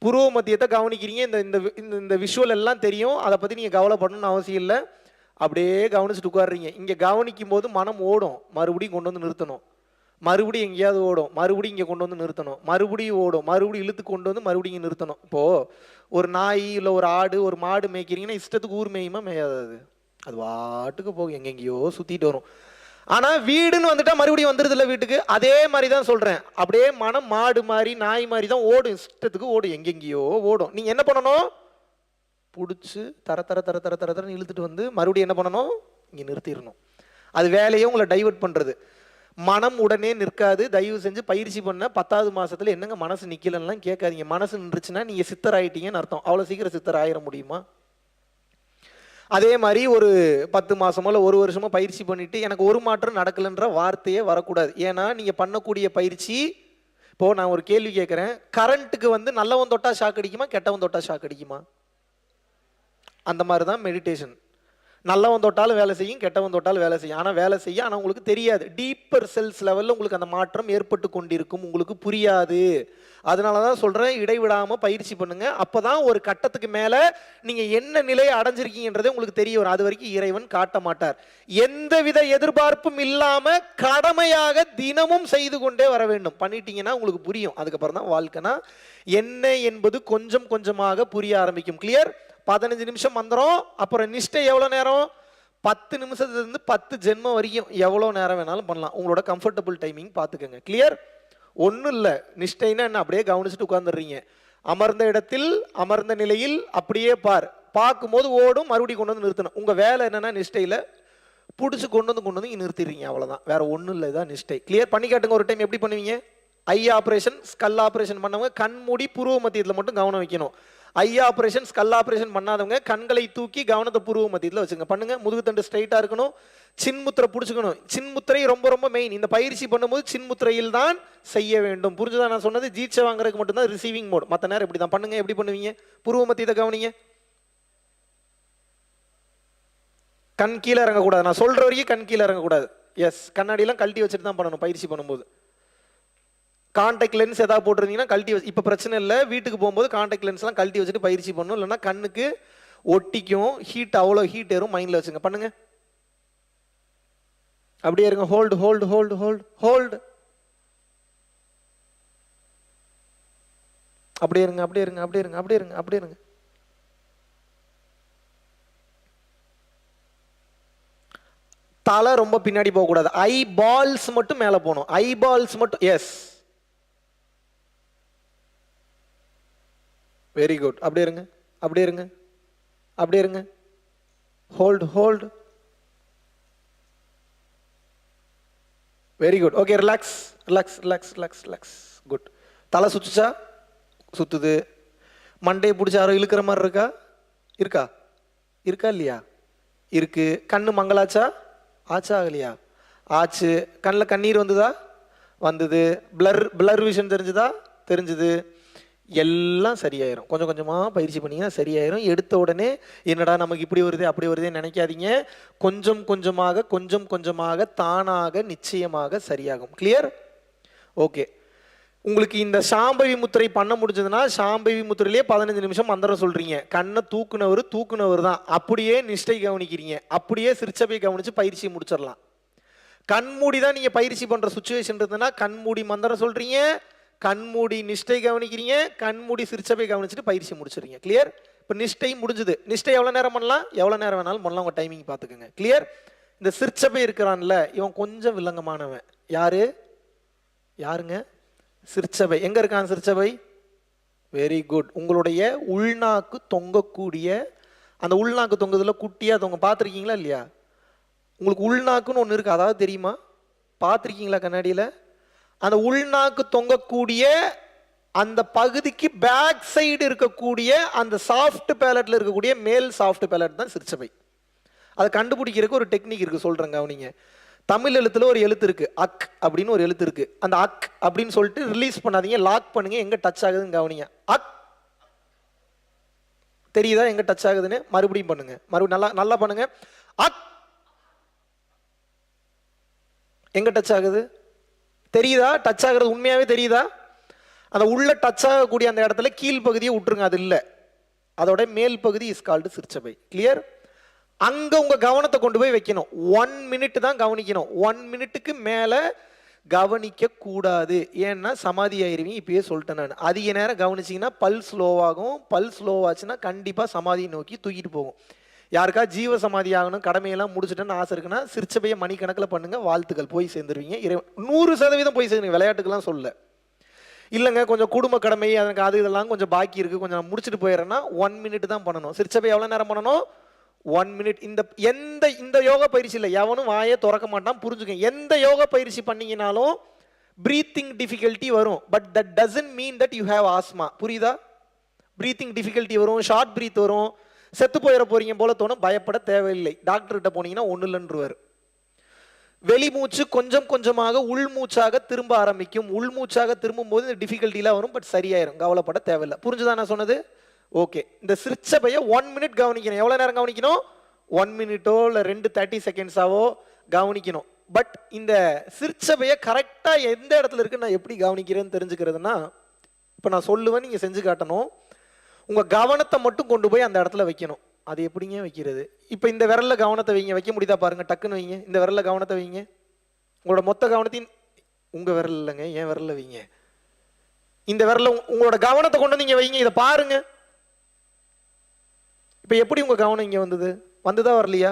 புருவ மத்தியத்தை கவனிக்கிறீங்க. இந்த இந்த இந்த விஷுவல் எல்லாம் தெரியும், அதை பற்றி நீங்கள் கவலைப்படணும்னு அவசியம் இல்லை. அப்படியே கவனிச்சுட்டு உட்காடுறீங்க. இங்கே கவனிக்கும் போது மனம் ஓடும், மறுபடியும் கொண்டு வந்து நிறுத்தணும். மறுபடியும் எங்கேயாவது ஓடும், மறுபடியும் இங்கே கொண்டு வந்து நிறுத்தணும். மறுபடியும் ஓடும், மறுபடியும் இழுத்து கொண்டு வந்து மறுபடியும் இங்கே நிறுத்தணும். இப்போது ஒரு நாய் இல்லை ஒரு ஆடு ஒரு மாடு மேய்க்கிறீங்கன்னா இஷ்டத்துக்கு ஊர் மேயுமா மேயாது, அது வாட்டுக்கு போகும், எங்கெங்கேயோ சுற்றிட்டு வரும். ஆனால் வீடுன்னு வந்துட்டா மறுபடியும் வந்துடுது இல்லை வீட்டுக்கு. அதே மாதிரி தான் சொல்கிறேன், அப்படியே மனம் மாடு மாதிரி நாய் மாதிரி தான் ஓடும், இஷ்டத்துக்கு ஓடும், எங்கெங்கேயோ ஓடும். நீங்கள் என்ன பண்ணணும், பிடிச்சி தர தர தர தர தர தரன்னு இழுத்துட்டு வந்து மறுபடியும் என்ன பண்ணணும், இங்கே நிறுத்திடணும். அது வேலையே உங்களை டைவர்ட் பண்ணுறது. மனம் உடனே நிற்காது. தயவு செஞ்சு பயிற்சி பண்ண 10வது மாசத்துல என்னங்க மனசு நிக்கலன்னா கேட்காதீங்க. மனசு நின்றுச்சுன்னா நீங்க சித்தர் ஆயிட்டீங்கன்னு அர்த்தம். அவ்வளவு சீக்கிரம் சித்தர் ஆயிட முடியுமா? அதே மாதிரி ஒரு 10 மாசமோ இல்லை 1 வருஷமோ பயிற்சி பண்ணிட்டு எனக்கு ஒரு மாற்றம் நடக்கலன்ற வார்த்தையே வரக்கூடாது. ஏன்னா நீங்க பண்ணக்கூடிய பயிற்சி, இப்போ நான் ஒரு கேள்வி கேட்குறேன், கரண்ட்டுக்கு வந்து நல்லவன் தொட்டா ஷாக் அடிக்குமா கெட்டவன் தொட்டா ஷாக் அடிக்குமா? அந்த மாதிரி தான் மெடிடேஷன். நல்லவன் தொட்டாலும் வேலை செய்யும், கெட்டவன் தொட்டாலும் வேலை செய்யும். ஆனால் வேலை செய்ய, ஆனால் உங்களுக்கு தெரியாது. டீப்பர் செல்ஸ் லெவலில் உங்களுக்கு அந்த மாற்றம் ஏற்பட்டு கொண்டிருக்கும், உங்களுக்கு புரியாது. அதனால தான் சொல்கிறேன், இடைவிடாமல் பயிற்சி பண்ணுங்க. அப்போ தான் ஒரு கட்டத்துக்கு மேலே நீங்கள் என்ன நிலையை அடைஞ்சிருக்கீங்கன்றதே உங்களுக்கு தெரிய வரும். அது வரைக்கும் இறைவன் காட்ட மாட்டார். எந்தவித எதிர்பார்ப்பும் இல்லாமல் கடமையாக தினமும் செய்து கொண்டே வர வேண்டும். பண்ணிட்டீங்கன்னா உங்களுக்கு புரியும். அதுக்கப்புறம் தான் வாழ்க்கைனா என்ன என்பது கொஞ்சம் கொஞ்சமாக புரிய ஆரம்பிக்கும். கிளியர்? 15 நிமிஷம் மந்திரம், அப்புறம் நிஷ்டை எவ்வளோ நேரம், 10 நிமிஷத்துலேருந்து 10 ஜென்மம் வரைக்கும் எவ்வளோ நேரம் வேணாலும் பண்ணலாம். உங்களோட கம்ஃபர்டபுள் டைமிங் பார்த்துக்கோங்க. கிளியர்? ஒன்றும் இல்லை, நிஷ்டைன்னா என்ன, அப்படியே கவனிச்சுட்டு உட்காந்துடுறீங்க. அமர்ந்த இடத்தில் அமர்ந்த நிலையில் அப்படியே பார்க்கும்போது ஓடும், மறுபடியும் கொண்டு வந்து நிறுத்தணும். உங்கள் வேலை என்னென்னா நிஷ்டையில் பிடிச்சி கொண்டு வந்து இங்கே நிறுத்திடுறீங்க, அவ்வளோதான். வேற ஒன்றும் இல்லை, இதான் நிஷ்டை. கிளியர்? பண்ணி காட்டுங்க ஒரு டைம். எப்படி பண்ணுவீங்க? ஐ ஆப்ரேஷன் ஸ்கல் ஆப்ரேஷன் பண்ணவங்க கண் மூடி புருவ மத்தியத்தில் மட்டும் கவனம் வைக்கணும். ஐ ஆப்ரேஷன் ஸ்கல் ஆப்ரேஷன் பண்ணாதவங்க கண்களை தூக்கி கவனத்தை புருவ மத்தியத்தில் வச்சுங்க. பண்ணுங்க. முதுகுத்தண்டு ஸ்ட்ரைட்டாக இருக்கணும். சின்முத்திரை பிடிச்சிக்கணும். சின்முத்திரை ரொம்ப ரொம்ப மெயின். இந்த பயிற்சி பண்ணும்போது சின்முத்திரையில் தான் செய்ய வேண்டும். புரிஞ்சுதான் நான் சொன்னது? ஜீட்சை வாங்குறதுக்கு மட்டும்தான் ரிசீவிங் மோட், மற்ற நேரம் இப்படி தான் பண்ணுங்க. எப்படி பண்ணுவீங்க? புருவ மத்தியத்தை கவனிங்க. கண் கீழே இறங்கக்கூடாது. நான் சொல்ற வரைக்கும் கண் கீழே இறங்கக்கூடாது. எஸ், கண்ணாடியெல்லாம் கழட்டி வச்சுட்டு தான் பண்ணணும் பயிற்சி பண்ணும்போது. கான்டாக்ட் லென்ஸ் ஏதாவது போட்டிருந்தீங்கன்னா கழட்டி வச்சு, இப்போ பிரச்சனை இல்லை, வீட்டுக்கு போகும்போது கான்டாக்ட் லென்ஸ்லாம் கழட்டி வச்சுட்டு பயிற்சி பண்ணணும். இல்லைன்னா கண்ணுக்கு ஒட்டிக்கும், ஹீட் அவ்வளோ ஹீட் ஏறும். மைண்டில் வச்சுங்க. பண்ணுங்க. அப்படியே இருங்க. Hold hold hold hold hold. அப்படியே இருங்க, அப்படியே இருங்க, அப்படியே இருங்க, அப்படியே இருங்க, அப்படியே இருங்க. தலை ரொம்ப பின்னாடி போகக்கூடாது. ஐ பால்ஸ் மட்டும் மேலே போகணும். ஐ பால்ஸ் மட்டும். Yes, very good. அப்படியே இருங்க, அப்படியே இருங்க, அப்படியே இருங்க. Hold hold. Very good. Okay, relax relax relax relax relax. Good. தலை சுத்துச்சா? சுத்துது. மண்டையை பிடிச்ச யாரோ இழுக்கிற மாதிரி இருக்கா? இருக்கா? இருக்கா இல்லையா? இருக்கு. கண்ணு மங்களாச்சா? ஆச்சா ஆகலையா? ஆச்சு. கண்ணில் கண்ணீர் வந்ததா? வந்தது. பிளர் விஷன் தெரிஞ்சுதா? தெரிஞ்சுது. எல்லாம் சரியாயிரும். கொஞ்சம் கொஞ்சமாக பயிற்சி பண்ணிங்கன்னா சரியாயிரும். எடுத்த உடனே என்னடா நமக்கு இப்படி வருது அப்படி வருதே நினைக்காதீங்க. கொஞ்சம் கொஞ்சமாக கொஞ்சம் கொஞ்சமாக தானாக நிச்சயமாக சரியாகும். கிளியர்? ஓகே. உங்களுக்கு இந்த சாம்பவி முத்திரை பண்ண முடிஞ்சதுன்னா சாம்பவி முத்திரையிலே 15 நிமிஷம் மந்திரம் சொல்றீங்க. கண்ணை தூக்குனவர் தான். அப்படியே நிஷ்டை கவனிக்கிறீங்க. அப்படியே சிரிச்சபை கவனிச்சு பயிற்சி முடிச்சிடலாம். கண்மூடி தான் நீங்க பயிற்சி பண்ற சுச்சுவேஷன் இருந்ததுன்னா கண்மூடி மந்திரம் சொல்றீங்க, கண்மூடி நிஷ்டை கவனிக்கிறீங்க, கண்மூடி சிரிச்சபை கவனிச்சுட்டு பயிற்சி முடிச்சிடுறீங்க. கிளியர்? இப்போ நிஷ்டை முடிஞ்சுது. நிஷ்டை எவ்வளோ நேரம் பண்ணலாம்? எவ்வளோ நேரம் வேணாலும் பண்ணலாம். உங்கள் டைமிங் பார்த்துக்கோங்க. கிளியர்? இந்த சிரிச்சபை இருக்கிறான்ல, இவன் கொஞ்சம் வில்லங்கமானவன். யாருங்க? சிரிச்சபை. எங்க இருக்கான் சிரிச்சபை? Very good. உங்களுடைய உள்நாக்கு தொங்கக்கூடிய அந்த உள்நாக்கு தொங்குதுல குட்டியா தொங்க பார்த்துருக்கீங்களா இல்லையா? உங்களுக்கு உள்நாக்குன்னு ஒன்று இருக்கு, அதாவது தெரியுமா? பார்த்துருக்கீங்களா கண்ணாடியில்? அந்த உள்நாக்கு தொங்கக்கூடிய அந்த பகுதிக்கு பேக் சைடு இருக்கக்கூடிய அந்த சாஃப்ட் பேலட்ல இருக்கக்கூடிய மேல் சாஃப்ட் பேலட் தான் சிரிச்சபை. அதை கண்டுபிடிக்கிறதுக்கு ஒரு டெக்னிக் இருக்கு, சொல்றேங்க. அவனிங்க தமிழ் எழுத்துல ஒரு எழுத்து இருக்கு, அக் அப்படின்னு ஒரு எழுத்து இருக்கு. அந்த அக் அப்படின்னு சொல்லிட்டு ரிலீஸ் பண்ணாதீங்க, லாக் பண்ணுங்க. எங்க டச் ஆகுதுன்னு கவனிங்க. அக் தெரியுதா எங்க டச் ஆகுதுன்னு? மறுபடியும் பண்ணுங்க, மறுபடியும் நல்லா நல்லா பண்ணுங்க. அக் எங்க டச் ஆகுது? தெரியுதா? டச் ஆகுறது உண்மையாவே தெரியுதா? அந்த உள்ள டச் ஆகக்கூடிய அந்த இடத்துல கீழ் பகுதியை விட்டுருங்க, அது இல்லை. அதோட மேல் பகுதி இஸ் கால்டு சிற்சபை. கிளியர்? அங்க உங்க கவனத்தை கொண்டு போய் வைக்கணும். 1 மினிட் தான் கவனிக்கணும். 1 மினிட்டுக்கு மேல கவனிக்க கூடாது. ஏன்னா சமாதி ஆயிருவீங்க. இப்பயே சொல்லிட்டேன் நான். அதிக நேரம் கவனிச்சிங்கன்னா பல்ஸ் ஸ்லோவாகும். பல்ஸ் ஸ்லோவாச்சுன்னா கண்டிப்பா சமாதியை நோக்கி தூக்கிட்டு போகும். யாருக்கா ஜீவ சமாதி ஆகணும், கடமையெல்லாம் முடிச்சுட்டேன்னு ஆசை இருக்குன்னா சிற்சபையை மணிக்கணக்கில் பண்ணுங்க, வாழ்த்துக்கள், போய் சேர்ந்துருவீங்க. 100% போய் சேர்ந்துருவீங்க. விளையாட்டுக்கெல்லாம் சொல்ல இல்லைங்க, கொஞ்சம் குடும்ப கடமை எனக்கு அது இதெல்லாம் கொஞ்சம் பாக்கி இருக்கு, கொஞ்சம் நான் முடிச்சுட்டு போயிடுறேன்னா 1 மினிட் தான் பண்ணணும். சிற்சபை எவ்வளோ நேரம் பண்ணணும்? 1 மினிட். இந்த யோகா பயிற்சி இல்லை, எவனும் வாயை திறக்க மாட்டான், புரிஞ்சுக்க. எந்த யோகா பயிற்சி பண்ணீங்கனாலும் பிரீத்திங் டிஃபிகல்ட்டி வரும். But that doesn't mean that you have asthma. புரியுதா? பிரீத்திங் டிஃபிகல்ட்டி வரும், ஷார்ட் பிரீத் வரும், செத்து போயிட போறீங்க போல தோணும். பயப்பட தேவையில்லை. டாக்டர்கிட்ட போனீங்கன்னா ஒன்றும் இல்லைன்றுவார். வெளிமூச்சு கொஞ்சம் கொஞ்சமாக உள்மூச்சாக திரும்ப ஆரம்பிக்கும். உள்மூச்சாக திரும்பும் போது இந்த டிஃபிகல்ட்டிலாம் வரும், பட் சரியாயிரும். கவலைப்பட தேவையில்லை. புரிஞ்சுதான் நான் சொன்னது? ஓகே. இந்த சிற்சபையை 1 மினிட் கவனிக்கணும். எவ்வளோ நேரம் கவனிக்கணும்? 1 மினிட்டோ இல்லை 30 செகண்ட்ஸாவோ கவனிக்கணும். பட் இந்த சிற்சபையை கரெக்டாக எந்த இடத்துல இருக்குன்னு நான் எப்படி கவனிக்கிறேன்னு தெரிஞ்சுக்கிறதுனா, இப்போ நான் சொல்லுவேன், நீங்கள் செஞ்சு காட்டணும். உங்கள் கவனத்தை மட்டும் கொண்டு போய் அந்த இடத்துல வைக்கணும். அது எப்படிங்க வைக்கிறது? இப்போ இந்த விரலில் கவனத்தை வைங்க. வைக்க முடியுதா பாருங்க, டக்குன்னு வைங்க. இந்த விரலில் கவனத்தை வைங்க. உங்களோட மொத்த கவனத்தையும் உங்கள் விரல் இல்லைங்க, என் விரலில் வைங்க. இந்த விரலில் உங்களோட கவனத்தை கொண்டு நீங்கள் வைங்க. இதை பாருங்க. இப்போ எப்படி உங்கள் கவனம் இங்கே வந்தது? வந்துதா வரலையா?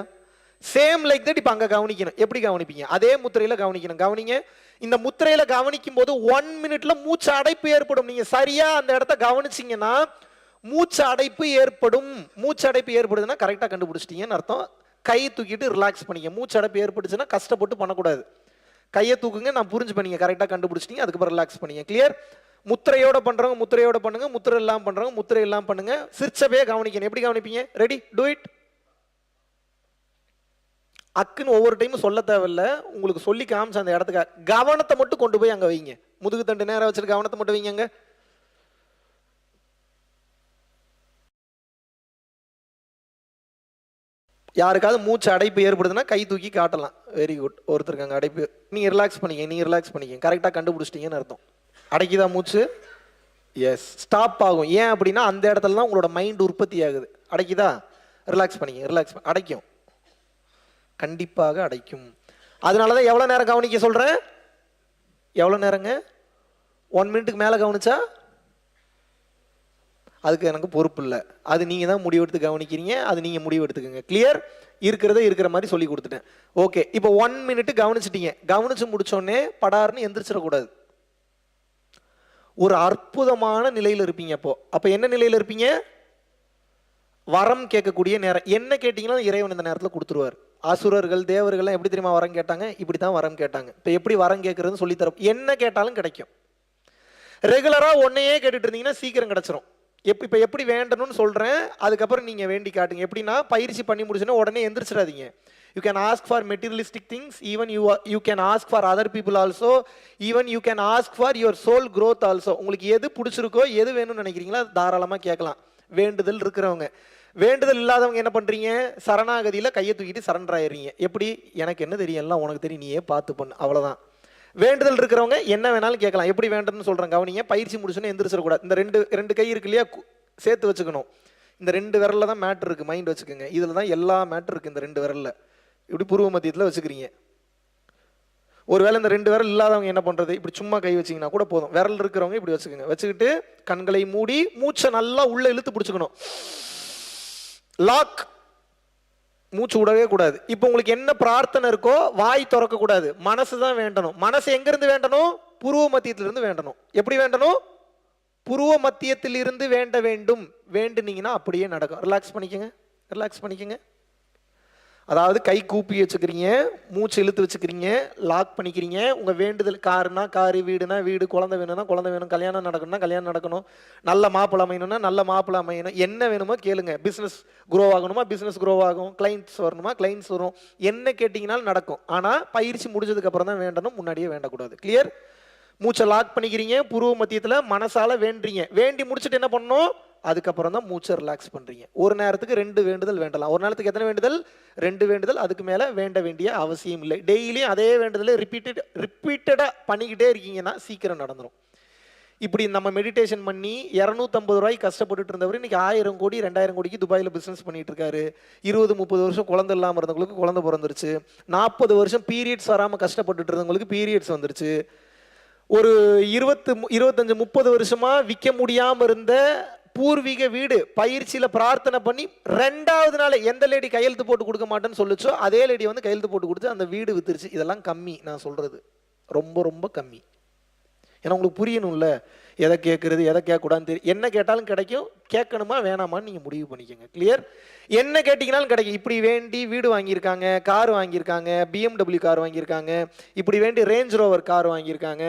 Same like that. இப்போ அங்கே கவனிக்கணும். எப்படி கவனிப்பீங்க? அதே முத்திரையில் கவனிக்கணும். கவனிங்க. இந்த முத்திரையில் கவனிக்கும் போது 1 மினிட்ல மூச்சு அடைப்பு ஏற்படும். நீங்கள் சரியாக அந்த இடத்த கவனிச்சிங்கன்னா மூச்சு அடைப்பு ஏற்படும். மூச்சு அடைப்பு ஏற்படுதுன்னா கரெக்டாக கண்டுபிடிச்சிட்டீங்கன்னு அர்த்தம். கையை தூக்கிட்டு ரிலாக்ஸ் பண்ணிக்க. மூச்சு அடைப்பு ஏற்பட்டுச்சுன்னா கஷ்டப்பட்டு பண்ணக்கூடாது. கையை தூக்குங்க, நான் புரிஞ்சு பண்ணீங்க, கரெக்டாக கண்டுபிடிச்சிட்டீங்க. அதுக்கப்புறம் ரிலாக்ஸ் பண்ணிங்க. கிளியர்? முத்திரையோட பண்றவங்க முத்திரையோட பண்ணுங்க, முத்திரை எல்லாம் பண்றவங்க முத்திரை எல்லாம் பண்ணுங்க. சிற்சபையை கவனிக்கணும். எப்படி கவனிப்பீங்க? Ready, do it. அக்குன்னு ஒவ்வொரு டைமும் சொல்ல தேவையில்ல, உங்களுக்கு சொல்லி காமிச்ச அந்த இடத்துக்கு கவனத்தை மட்டும் கொண்டு போய் அங்கே வைங்க. முதுகு தண்டு நேரம் வச்சுட்டு கவனத்தை மட்டும் வைங்க. அங்கே யாருக்காவது மூச்சு அடைப்பு ஏற்படுதுன்னா கை தூக்கி காட்டலாம். Very good. ஒருத்தருக்கு அங்கே அடைப்பு. நீங்க ரிலாக்ஸ் பண்ணிக்க, நீங்க ரிலாக்ஸ் பண்ணிக்க. கரெக்டாக கண்டுபிடிச்சிட்டீங்கன்னு அர்த்தம். அடைக்குதா மூச்சு? எஸ். ஸ்டாப் ஆகும். ஏன் அப்படின்னா அந்த இடத்துல தான் உங்களோட மைண்ட் உற்பத்தி ஆகுது. அடைக்குதா? ரிலாக்ஸ் பண்ணிக்க. ரிலாக்ஸ் அடைக்கும், கண்டிப்பாக அடைக்கும். அதனால தான் எவ்வளோ நேரம் கவனிக்க சொல்கிறேன். எவ்வளோ நேரங்க? 1 மினிட்டுக்கு மேலே கவனிச்சா அதுக்கு எனக்கு பொறுப்பு இல்லை. அது நீங்கள் தான் முடிவெடுத்து கவனிக்கிறீங்க. அது நீங்கள் முடிவு எடுத்துக்கோங்க. கிளியர்? இருக்கிற மாதிரி சொல்லி கொடுத்துட்டேன். ஓகே. இப்போ 1 மினிட் கவனிச்சிட்டீங்க. கவனிச்சு முடிச்சோடனே படார்னு எந்திரிச்சிடக்கூடாது. ஒரு அற்புதமான நிலையில் இருப்பீங்க. அப்போ என்ன நிலையில் இருப்பீங்க? வரம் கேட்கக்கூடிய நேரம். என்ன கேட்டீங்கன்னா இறைவன் இந்த நேரத்தில் கொடுத்துருவார். அசுரர்கள் தேவர்கள்லாம் எப்படி தெரியுமா வரம் கேட்டாங்க? இப்படி தான் வரம் கேட்டாங்க. இப்போ எப்படி வரம் கேட்கறதுன்னு சொல்லி தர. என்ன கேட்டாலும் கிடைக்கும். ரெகுலராக ஒன்னையே கேட்டுட்டு இருந்தீங்கன்னா சீக்கிரம் கிடைச்சிரும். இப்போ எப்படி வேண்டணும்னு சொல்கிறேன், அதுக்கப்புறம் நீங்கள் வேண்டி காட்டுங்க. எப்படின்னா பயிற்சி பண்ணி முடிச்சுன்னா உடனே எந்திரிச்சிடாதீங்க. You can ask for materialistic things, even you can ask for other people also, even you can ask for your soul growth also. உங்களுக்கு எது பிடிச்சிருக்கோ, எது வேணும்னு நினைக்கிறீங்களோ அது தாராளமாக கேட்கலாம். வேண்டுதல் இருக்கிறவங்க. வேண்டுதல் இல்லாதவங்க என்ன பண்ணுறீங்க? சரணாகதியில் கையை தூக்கிட்டு சரண்டர் ஆயிடுறீங்க. எப்படி? எனக்கு என்ன தெரியும், எல்லாம் உனக்கு தெரியும், நீயே பார்த்து பண்ணு, அவ்வளோதான். வேண்டுதல் இருக்கிறவங்க என்ன வேணாலும் கேட்கலாம். எப்படி வேண்டுன்னு சொல்கிறேன் கவனிங்க. பயிற்சி முடிச்சுன்னு எந்திரிச்சிடக்கூடாது. இந்த ரெண்டு கை இருக்கு இல்லையா, சேர்த்து வச்சுக்கணும். இந்த 2 விரலில் தான் மேட்ரு இருக்குது, மைண்ட் வச்சுக்கோங்க. இதில் தான் எல்லா மேட்ரு இருக்குது. இந்த 2 விரலில் இப்படி புருவ மத்தியத்தில் வச்சுக்கிறீங்க. ஒருவேளை இந்த 2 விரல் இல்லாதவங்க என்ன பண்ணுறது? இப்படி சும்மா கை வச்சிங்கன்னா கூட போதும். விரல் இருக்கிறவங்க இப்படி வச்சுக்கோங்க. வச்சுக்கிட்டு கண்களை மூடி மூச்சை நல்லா உள்ளே இழுத்து பிடிச்சிக்கணும். லாக். மூச்சு விடவே கூடாது. இப்போ உங்களுக்கு என்ன பிரார்த்தனை இருக்கோ வாய் திறக்க கூடாது, மனசு தான் வேண்டணும். மனசு எங்கிருந்து வேண்டணும்? புருவ மத்தியத்திலிருந்து வேண்டணும். எப்படி வேண்டணும்? புருவ மத்தியத்திலிருந்து வேண்ட வேண்டும். வேண்டுனீங்கன்னா அப்படியே நடக்கும். ரிலாக்ஸ் பண்ணிக்கங்க, ரிலாக்ஸ் பண்ணிக்கங்க. அதாவது கை கூப்பி வச்சுக்கிறீங்க, மூச்சு இழுத்து வச்சுக்கிறீங்க, லாக் பண்ணிக்கிறீங்க. உங்கள் வேண்டுதல் காருனா காரு, வீடுனா வீடு, குழந்தை வேணும்னா குழந்தை வேணும், கல்யாணம் நடக்கணும்னா கல்யாணம் நடக்கணும், நல்ல மாப்பிள்ளை அமையணும்னா நல்ல மாப்பிள்ளை அமையணும். என்ன வேணுமோ கேளுங்க. பிஸ்னஸ் க்ரோ ஆகணுமா பிஸ்னஸ் க்ரோ ஆகும், கிளைண்ட்ஸ் வரணுமா கிளைண்ட்ஸ் வரும். என்ன கேட்டிங்கனாலும் நடக்கும். ஆனால் பயிற்சி முடிஞ்சதுக்கப்புறம் தான் வேண்டணும், முன்னாடியே வேண்டக்கூடாது. கிளியர்? மூச்சை லாக் பண்ணிக்கிறீங்க, புருவ மத்தியத்தில் மனசால வேண்டுறீங்க. வேண்டி முடிச்சுட்டு என்ன பண்ணணும்? அதுக்கப்புறம் தான் மூச்சை ரிலாக்ஸ் பண்ணுறீங்க. ஒரு நேரத்துக்கு 2 வேண்டுதல் வேண்டலாம். ஒரு நேரத்துக்கு எத்தனை வேண்டுதல்? 2 வேண்டுதல். அதுக்கு மேலே வேண்ட வேண்டிய அவசியம் இல்லை. டெய்லியும் அதே வேண்டுதலை ரிப்பீட்டடாக பண்ணிக்கிட்டே இருக்கீங்கன்னா சீக்கிரம் நடந்துடும். இப்படி நம்ம மெடிடேஷன் பண்ணி 250 ரூபாய்க்கு கஷ்டப்பட்டுட்டு இருந்தவர் இன்னைக்கு 1000 கோடி 2000 கோடிக்கு துபாயில் பிஸ்னஸ் பண்ணிட்டு இருக்காரு. 20-30 வருஷம் குழந்தை இல்லாமல் இருந்தவங்களுக்கு குழந்தை பிறந்துருச்சு. 40 வருஷம் பீரியட்ஸ் வராமல் கஷ்டப்பட்டுட்டு இருந்தவங்களுக்கு பீரியட்ஸ் வந்துருச்சு. ஒரு 25-30 வருஷமா விற்க முடியாமல் இருந்த பூர்வீக வீடு பயிற்சியில பிரார்த்தனை பண்ணி 2வது நாள் எந்த லேடி கையெழுத்து போட்டு கொடுக்க மாட்டேன்னு சொல்லிச்சோ அதே லேடி வந்து கையெழுத்து போட்டு கொடுத்து அந்த வீடு வித்துருச்சு. இதெல்லாம் கம்மி, நான் சொல்றது ரொம்ப ரொம்ப கம்மி. ஏன்னா உங்களுக்கு புரியணும்ல, எதை கேட்கறது எதை கேட்கக்கூடாதுன்னு தெரியும். என்ன கேட்டாலும் கிடைக்கும், கேட்கணுமா வேணாமான்னு நீங்கள் முடிவு பண்ணிக்கோங்க. கிளியர்? என்ன கேட்டிங்கனாலும் கிடைக்கும். இப்படி வேண்டி வீடு வாங்கியிருக்காங்க, கார் வாங்கியிருக்காங்க, BMW கார் வாங்கியிருக்காங்க, இப்படி வேண்டி ரேஞ்ச் ரோவர் கார் வாங்கியிருக்காங்க.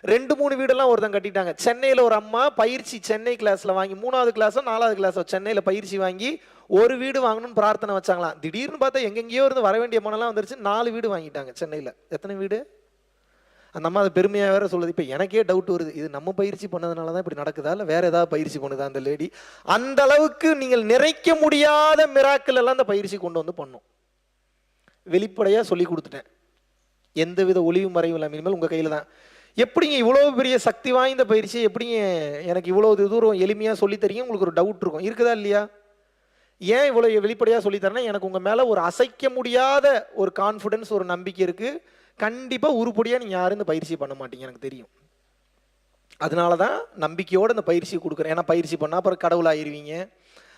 2-3 வீடெல்லாம் ஒருத்தன் கட்டிட்டாங்க. சென்னையில் ஒரு அம்மா பயிற்சி சென்னை கிளாஸில் வாங்கி 3வது கிளாஸோ 4வது கிளாஸோ சென்னையில் பயிற்சி வாங்கி ஒரு வீடு வாங்கணும்னு பிரார்த்தனை வச்சாங்களாம். திடீர்னு பார்த்தா எங்கெங்கேயோ இருந்து வர வேண்டிய பணம்லாம் வந்துருச்சு. 4 வீடு வாங்கிட்டாங்க சென்னையில். எத்தனை வீடு? அந்த அம்மா அதை பெருமையாக வேற சொல்லுது. இப்போ எனக்கே டவுட் வருது, இது நம்ம பயிற்சி பண்ணதுனால தான் இப்படி நடக்குதா இல்லை வேற ஏதாவது பயிற்சி பண்ணுதா அந்த லேடி? அந்த அளவுக்கு நீங்கள் நிறைக்க முடியாத மிராக்கள் எல்லாம் அந்த பயிற்சி கொண்டு வந்து பண்ணும். வெளிப்படையாக சொல்லி கொடுத்துட்டேன், எந்தவித ஒளிவு மறைவு இல்லை. இனிமேல் உங்கள் கையில் தான். எப்படிங்க இவ்வளோ பெரிய சக்தி வாய்ந்த பயிற்சி எப்படிங்க எனக்கு இவ்வளோ தூரம் எளிமையாக சொல்லித்தரீங்க? உங்களுக்கு ஒரு டவுட் இருக்கும், இருக்குதா இல்லையா? ஏன் இவ்வளோ வெளிப்படையாக சொல்லித்தரேன்னா எனக்கு உங்கள் மேலே ஒரு அசைக்க முடியாத ஒரு கான்ஃபிடென்ஸ், ஒரு நம்பிக்கை இருக்குது. கண்டிப்பாக உருப்படியாக நீங்கள் யாரும் இந்த பயிற்சி பண்ண மாட்டீங்க, எனக்கு தெரியும். அதனால தான் நம்பிக்கையோடு இந்த பயிற்சி கொடுக்குறேன். ஏன்னா பயிற்சி பண்ணால் அப்புறம் கடவுள் ஆயிடுவீங்க,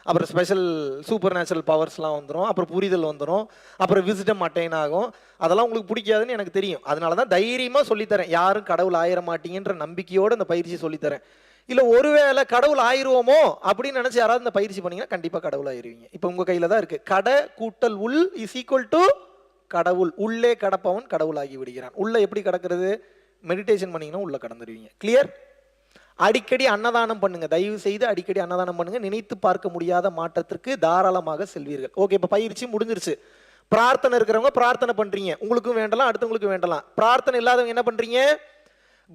அப்புறம் ஸ்பெஷல் சூப்பர் நேச்சுரல் பவர்ஸ்லாம் வந்துடும், அப்புறம் புரிதல் வந்துடும், அப்புறம் விசிடம் அட்டைன் ஆகும். அதெல்லாம் உங்களுக்கு பிடிக்காதுன்னு எனக்கு தெரியும். அதனால தான் தைரியமாக சொல்லித்தரேன், யாரும் கடவுள் ஆயிர மாட்டீங்கன்ற நம்பிக்கையோடு இந்த பயிற்சி சொல்லித்தரேன். இல்லை ஒருவேளை கடவுள் ஆயிடுவோமோ அப்படின்னு நினச்சி யாராவது இந்த பயிற்சி பண்ணிங்கன்னா கண்டிப்பாக கடவுள் ஆயிடுவீங்க. இப்போ உங்கள் கையில் தான் இருக்குது. கடை கூட்டல் உள் இஸ் ஈக்குவல் டு கடவுள். உள்ளே கடப்பவன் கடவுளாகி விடுகிறான். உள்ள எப்படி கடக்கிறது? மெடிடேஷன் பண்ணீங்கன்னா உள்ள கடந்துருவீங்க. கிளியர்? அடிக்கடி அன்னதானம் பண்ணுங்க, தயவு செய்து அடிக்கடி அன்னதானம் பண்ணுங்க. நினைத்து பார்க்க முடியாத மாற்றத்திற்கு தாராளமாக செல்வீர்கள். ஓகே, இப்போ பயிற்சி முடிஞ்சிருச்சு. பிரார்த்தனை இருக்கிறவங்க பிரார்த்தனை பண்றீங்க, உங்களுக்கும் வேண்டலாம் அடுத்தவங்களுக்கு வேண்டலாம். பிரார்த்தனை இல்லாதவங்க என்ன பண்றீங்க?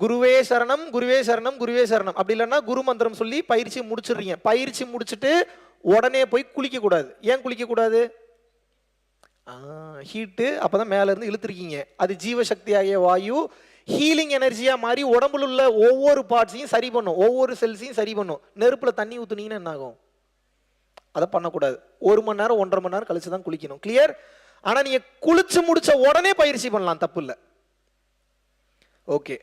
குருவே சரணம் குருவே சரணம் குருவே சரணம், அப்படி இல்லைன்னா குரு மந்திரம் சொல்லி பயிற்சி முடிச்சிடுறீங்க. பயிற்சி முடிச்சுட்டு உடனே போய் குளிக்க கூடாது. ஏன் குளிக்க கூடாது? ஹீட்டு அப்பதான் மேல இருந்து இழுத்துருக்கீங்க. அது ஜீவசக்தியாகிய வாயு ஹீலிங் எனர்ஜியா மாறி உடம்புல உள்ள ஒவ்வொரு பார்ட்ஸையும் சரி பண்ணும், ஒவ்வொரு செல்ஸையும் சரி பண்ணும். நெருப்புல தண்ணி ஊத்துனீங்கன்னா என்ன ஆகும்? அதை பண்ணக்கூடாது. 1 மணி நேரம் 1.5 மணி நேரம் கழிச்சு தான் குளிக்கணும். கிளியர்? ஆனா நீங்க குளிச்சு முடிச்ச உடனே பயிற்சி பண்ணலாம், தப்பு இல்லை. ஓகே,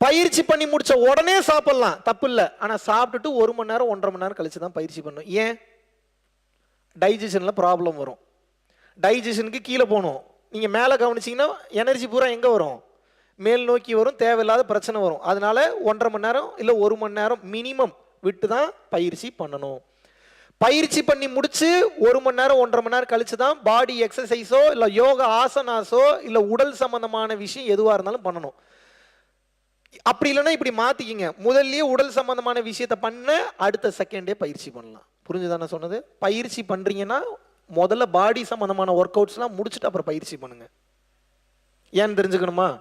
பயிற்சி பண்ணி முடிச்ச உடனே சாப்பிடலாம், தப்பு இல்லை. ஆனா சாப்பிட்டுட்டு 1 மணி நேரம் 1.5 மணி நேரம் கழிச்சு தான் பயிற்சி பண்ணணும். ஏன்? டைஜஷன்ல ப்ராப்ளம் வரும். டைஜஷனுக்கு கீழே போகணும். நீங்க மேலே கவனிச்சிங்கன்னா எனர்ஜி பூரா எங்க வரும்? மேல் நோக்கி வரும், தேவையில்லாத பிரச்சனை வரும். அதனால 1.5 மணி நேரம் இல்லை 1 மணி நேரம் மினிமம் விட்டு தான் பயிற்சி பண்ணணும். பயிற்சி பண்ணி முடிச்சு 1 மணி நேரம் 1.5 மணி நேரம் கழிச்சு தான் பாடி எக்ஸசைஸோ இல்லை யோகா ஆசனாஸோ இல்லை உடல் சம்பந்தமான விஷயம் எதுவாக இருந்தாலும் பண்ணணும். அப்படி இல்லைன்னா இப்படி மாத்திக்கிங்க, முதல்லயே உடல் சம்பந்தமான விஷயத்தை பண்ண அடுத்த செகண்டே பயிற்சி பண்ணலாம். புரிஞ்சுதானே சொன்னது? பயிற்சி பண்றீங்கன்னா முதல்ல பாடி சம்பந்தமான ஒர்க் அவுட்ஸ்லாம் முடிச்சுட்டு அப்புறம் பயிற்சி பண்ணுங்க. ஏன்னு தெரிஞ்சுக்கணுமா?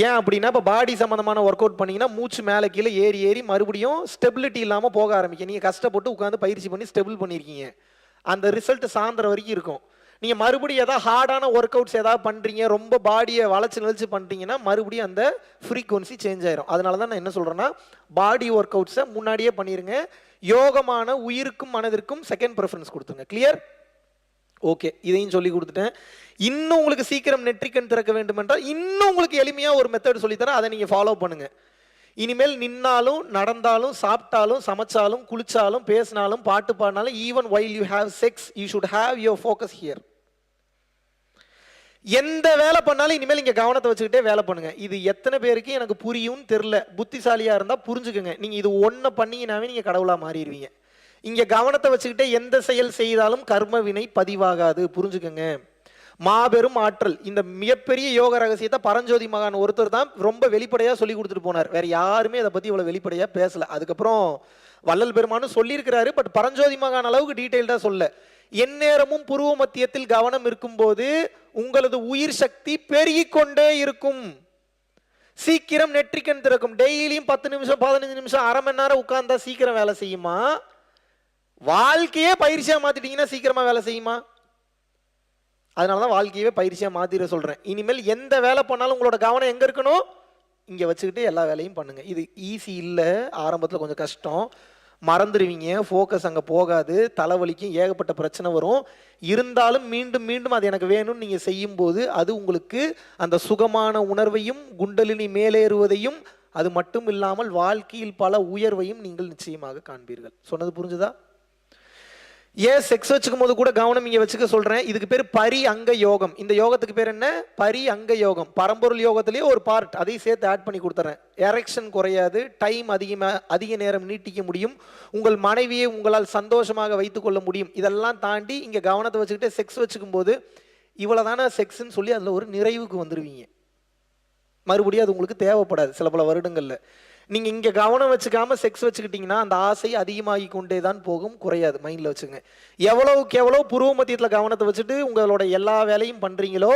ஏன் அப்படின்னா இப்போ பாடி சம்பந்தமான ஒர்க் அவுட் பண்ணீங்கன்னா மூச்சு மேலே கீழே ஏறி ஏறி மறுபடியும் ஸ்டெபிலிட்டி இல்லாமல் போக ஆரம்பிக்கும். நீங்கள் கஷ்டப்பட்டு உட்காந்து பயிற்சி பண்ணி ஸ்டெபிள் பண்ணியிருக்கீங்க, அந்த ரிசல்ட் சாயந்தரம் வரைக்கும் இருக்கும். நீங்கள் மறுபடியும் ஏதாவது ஹார்டான ஒர்க் அவுட்ஸ் ஏதாவது பண்ணுறீங்க, ரொம்ப பாடியை வளைச்சு பண்ணுறீங்கன்னா மறுபடியும் அந்த ஃப்ரீக்வன்சி சேஞ்ச் ஆயிரும். அதனால தான் நான் என்ன சொல்கிறேன்னா, பாடி ஒர்க் அவுட்ஸை முன்னாடியே பண்ணிடுங்க. யோகமான உயிருக்கும் மனதிற்கும் செகண்ட் ப்ரிஃபரன்ஸ் கொடுத்துருங்க. கிளியர்? ஓகே, இதையும் சொல்லி கொடுத்துட்டேன். இன்னும் உங்களுக்கு சீக்கிரம் நெற்றிக்கண் திறக்க வேண்டும் என்றால் இன்னும் உங்களுக்கு எளிமையாக ஒரு மெத்தட் சொல்லித்தரேன், அதை நீங்கள் ஃபாலோ பண்ணுங்க. இனிமேல் நின்னாலும் நடந்தாலும் சாப்பிட்டாலும் சமைச்சாலும் குளிச்சாலும் பேசினாலும் பாட்டு பாடினாலும் even while you have sex you should have your focus here. எந்த வேலை பண்ணாலும் இனிமேல் இங்கே கவனத்தை வச்சுக்கிட்டே வேலை பண்ணுங்க. இது எத்தனை பேருக்கு எனக்கு புரியும்னு தெரில. புத்திசாலியாக இருந்தால் புரிஞ்சுக்கோங்க. நீங்கள் இது ஒன்றை பண்ணீங்கன்னாவே நீங்கள் கடவுளாக மாறிடுவீங்க. இங்கே கவனத்தை வச்சுக்கிட்டே எந்த செயல் செய்தாலும் கர்ம வினை பதிவாகாது. புரிஞ்சுக்கோங்க. மாபெரும் ஆற்றல். இந்த மிகப்பெரிய யோக ரகசியத்தை பரஞ்சோதி மகான் ஒருத்தர் தான் ரொம்ப வெளிப்படையாக சொல்லி கொடுத்துட்டு போனார். வேற யாருமே அதை பற்றி இவ்வளோ வெளிப்படையாக பேசலை. அதுக்கப்புறம் வள்ளல் பெருமானும் சொல்லியிருக்கிறாரு, பட் பரஞ்சோதி மகான் அளவுக்கு டீட்டெயில்டாக சொல்ல. எந்நேரமும் புருவ மத்தியத்தில் கவனம் இருக்கும்போது உங்களது உயிர் சக்தி பெருகிக்கொண்டே இருக்கும். சீக்கிரம் நெற்றிக்கண் திறக்கும். டெய்லியும் 10 நிமிஷம் 15 நிமிஷம் அரை மணி நேரம் உட்கார்ந்தா சீக்கிரம் வேலை செய்யுமா? வாழ்க்கையே பயிற்சியா மாத்திட்டீங்கன்னா சீக்கிரமா வேலை செய்யுமா? அதனாலதான் வாழ்க்கையவே பயிற்சியா மாத்திர சொல்றேன். இனிமேல் எந்த வேலை பண்ணாலும் உங்களோட கவனம் எங்க இருக்கணும்? இங்க வச்சுக்கிட்டு எல்லா வேலையும் பண்ணுங்க. இது ஈஸி இல்ல, ஆரம்பத்துல கொஞ்சம் கஷ்டம், மறந்துடுவீங்க, ஃபோக்கஸ் அங்க போகாது, தலைவலிக்கும், ஏகப்பட்ட பிரச்சனை வரும். இருந்தாலும் மீண்டும் மீண்டும் அது எனக்கு வேணும்னு நீங்க செய்யும் போது அது உங்களுக்கு அந்த சுகமான உணர்வையும் குண்டலினி மேலேறுவதையும், அது மட்டும் இல்லாமல் வாழ்க்கையில் பல உயர்வையும் நீங்கள் நிச்சயமாக காண்பீர்கள். சொன்னது புரிஞ்சுதா? ஏன் செக்ஸ் வச்சுக்கும் போது கூட கவனம் இங்க வச்சுக்க சொல்றேன். இதுக்கு பேர் பரி அங்க யோகம். இந்த யோகத்துக்கு பேர் என்ன? பரி அங்க யோகம். பரம்பொருள் யோகத்திலேயே ஒரு பார்ட், அதையும் சேர்த்து ஆட் பண்ணி கொடுத்துறேன். எரெக்ஷன் குறையாது, டைம் அதிக நேரம் நீட்டிக்க முடியும், உங்கள் மனைவியை உங்களால் சந்தோஷமாக வைத்துக் கொள்ள முடியும். இதெல்லாம் தாண்டி இங்க கவனத்தை வச்சுக்கிட்டு செக்ஸ் வச்சுக்கும் போது இவ்வளவுதான செக்ஸ்ன்னு சொல்லி அதுல ஒரு நிறைவுக்கு வந்துருவீங்க. மறுபடியும் அது உங்களுக்கு தேவைப்படாது சில பல வருடங்கள்ல. நீங்க இங்க கவனம் வச்சுக்காம செக்ஸ் வச்சுக்கிட்டீங்கன்னா அந்த ஆசை அதிகமாகி கொண்டே தான் போகும், குறையாது. மைண்ட்ல வச்சுங்க. எவ்வளவுக்கு எவ்வளவு புருவ மத்தியத்துல கவனத்தை வச்சுட்டு உங்களோட எல்லா வேலையும் பண்றீங்களோ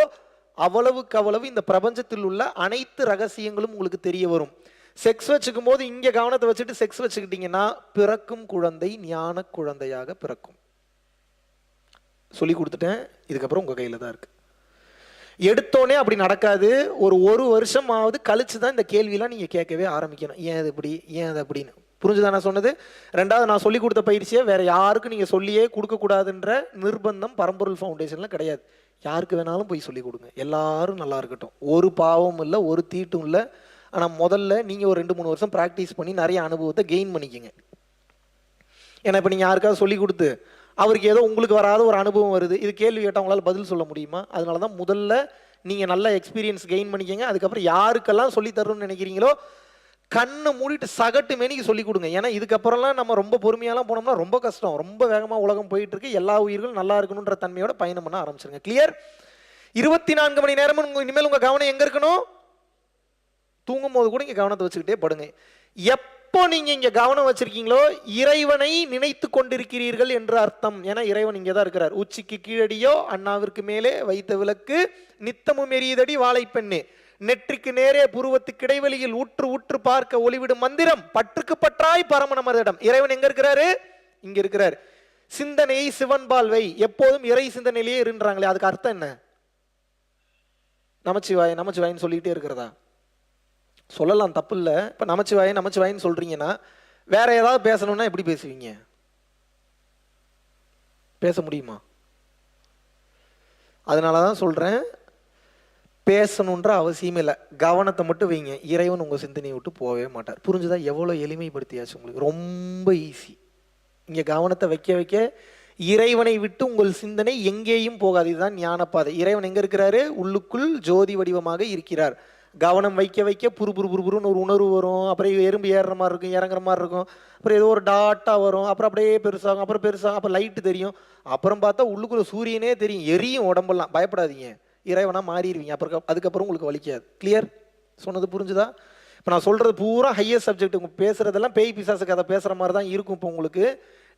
அவ்வளவுக்கு அவ்வளவு இந்த பிரபஞ்சத்தில் உள்ள அனைத்து ரகசியங்களும் உங்களுக்கு தெரிய வரும். செக்ஸ் வச்சுக்கும் போது இங்க கவனத்தை வச்சுட்டு செக்ஸ் வச்சுக்கிட்டீங்கன்னா பிறக்கும் குழந்தை ஞான குழந்தையாக பிறக்கும். சொல்லி கொடுத்துட்டேன், இதுக்கப்புறம் உங்க கையில தான் இருக்கு. எடுத்தோடனே அப்படி நடக்காது. ஒரு வருஷமாவது கழிச்சு தான் இந்த கேள்வியெல்லாம் நீங்கள் கேட்கவே ஆரம்பிக்கணும். ஏன் அது இப்படி, ஏன் அது அப்படின்னு. புரிஞ்சுதான் நான் சொன்னது? ரெண்டாவது, நான் சொல்லி கொடுத்த பயிற்சியை வேற யாருக்கும் நீங்கள் சொல்லியே கொடுக்கக்கூடாதுன்ற நிர்பந்தம் பரம்பொருள் ஃபவுண்டேஷனில் கிடையாது. யாருக்கு வேணாலும் போய் சொல்லி கொடுங்க, எல்லாரும் நல்லா இருக்கட்டும். ஒரு பாவமும் இல்லை, ஒரு தீட்டும் இல்லை. ஆனால் முதல்ல நீங்கள் ஒரு 2-3 வருஷம் ப்ராக்டிஸ் பண்ணி நிறைய அனுபவத்தை கெயின் பண்ணிக்கோங்க. ஏன்னா இப்போ நீங்கள் யாருக்காவது சொல்லி கொடுத்து அவருக்கு ஏதோ உங்களுக்கு வராத ஒரு அனுபவம் வருது, இது கேள்வி கேட்டால் உங்களால் பதில் சொல்ல முடியுமா? அதனால தான் முதல்ல நீங்கள் நல்ல எக்ஸ்பீரியன்ஸ் கெயின் பண்ணிக்கங்க. அதுக்கப்புறம் யாருக்கெல்லாம் சொல்லி தரணும்னு நினைக்கிறீங்களோ கண்ணை மூடிட்டு சகட்டு மேனிக்கு சொல்லி கொடுங்க. ஏன்னா இதுக்கப்புறம்லாம் நம்ம ரொம்ப பொறுமையாலாம் போனோம்னா ரொம்ப கஷ்டம். ரொம்ப வேகமாக உலகம் போயிட்டு இருக்கு. எல்லா உயிர்களும் நல்லா இருக்கணுன்ற தன்மையோட பயணம் பண்ண ஆரம்பிச்சிருங்க. கிளியர்? 24 மணி நேரமும் இனிமேல் உங்கள் கவனம் எங்கே இருக்கணும்? தூங்கும் போது கூட இங்கே கவனத்தை வச்சுக்கிட்டே படுங்க. எப்போ நீங்க இங்க கவனம் வச்சிருக்கீங்களோ இறைவனை நினைத்து கொண்டிருக்கிறீர்கள் என்று அர்த்தம். ஏன்னா இறைவன் இங்கே தான் இருக்கிறார். உச்சிக்கு கீழடியோ அண்ணாவிற்கு மேலே வைத்த விளக்கு நித்தமும் எரியுதடி வாழைப்பெண்ணே, நெற்றிக்கு நேரே புருவத்துக்கு இடைவெளியில் உற்று உற்று பார்க்க ஒளிவிடும் மந்திரம், பற்றுக்கு பற்றாய் பரமனமரிடம். இறைவன் எங்க இருக்கிறாரு? இங்க இருக்கிறார். சிந்தனையை சிவன்பால் வை, எப்போதும் இறை சிந்தனையிலேயே இருன்றாங்களே, அதுக்கு அர்த்தம் என்ன? நமச்சிவாய நமச்சிவாயின்னு சொல்லிக்கிட்டே இருக்கிறதா? சொல்லலாம், தப்பு இல்லை. இப்போ நமச்சிவாயின்னு சொல்றீங்கன்னா வேற ஏதாவது பேசணும்னா எப்படி பேசுவீங்க? பேச முடியுமா? அதனால தான் சொல்றேன், பேசணுன்ற அவசியம் இல்லை, கவனத்தை மட்டும் வைங்க. இறைவன் உங்க சிந்தனையை விட்டு போகவே மாட்டார். புரிஞ்சுதா? எவ்வளோ எளிமைப்படுத்தியாச்சு உங்களுக்கு, ரொம்ப ஈஸி. இங்க கவனத்தை வைக்க வைக்க இறைவனை விட்டு உங்கள் சிந்தனை எங்கேயும் போகாது. இதுதான் ஞானப்பாதை. இறைவன் எங்க இருக்கிறாரு? உள்ளுக்குள் ஜோதி வடிவமாக இருக்கிறார். கவனம் வைக்க வைக்க புருன்னு ஒரு உணர்வு வரும். அப்புறம் எறும்பு ஏறுற மாதிரி இருக்கும், இறங்குற மாதிரி இருக்கும். அப்புறம் ஏதோ ஒரு டாட்டா வரும். அப்புறம் அப்படியே பெருசாகும், அப்புறம் பெருசாகும், அப்புறம் லைட்டு தெரியும். அப்புறம் பார்த்தா உள்ளுக்குள்ள சூரியனே தெரியும், எரியும் உடம்பெல்லாம். பயப்படாதீங்க, இறைவனா மாறிடுவீங்க. அப்புறம் அதுக்கப்புறம் உங்களுக்கு வலிக்காது. கிளியர்? சொன்னது புரிஞ்சுதா? இப்போ நான் சொல்றது பூரா ஹையர் சப்ஜெக்ட். உங்க பேசுறதெல்லாம் பேய் பிசாசு கதை பேசுற மாதிரி தான் இருக்கும். இப்போ உங்களுக்கு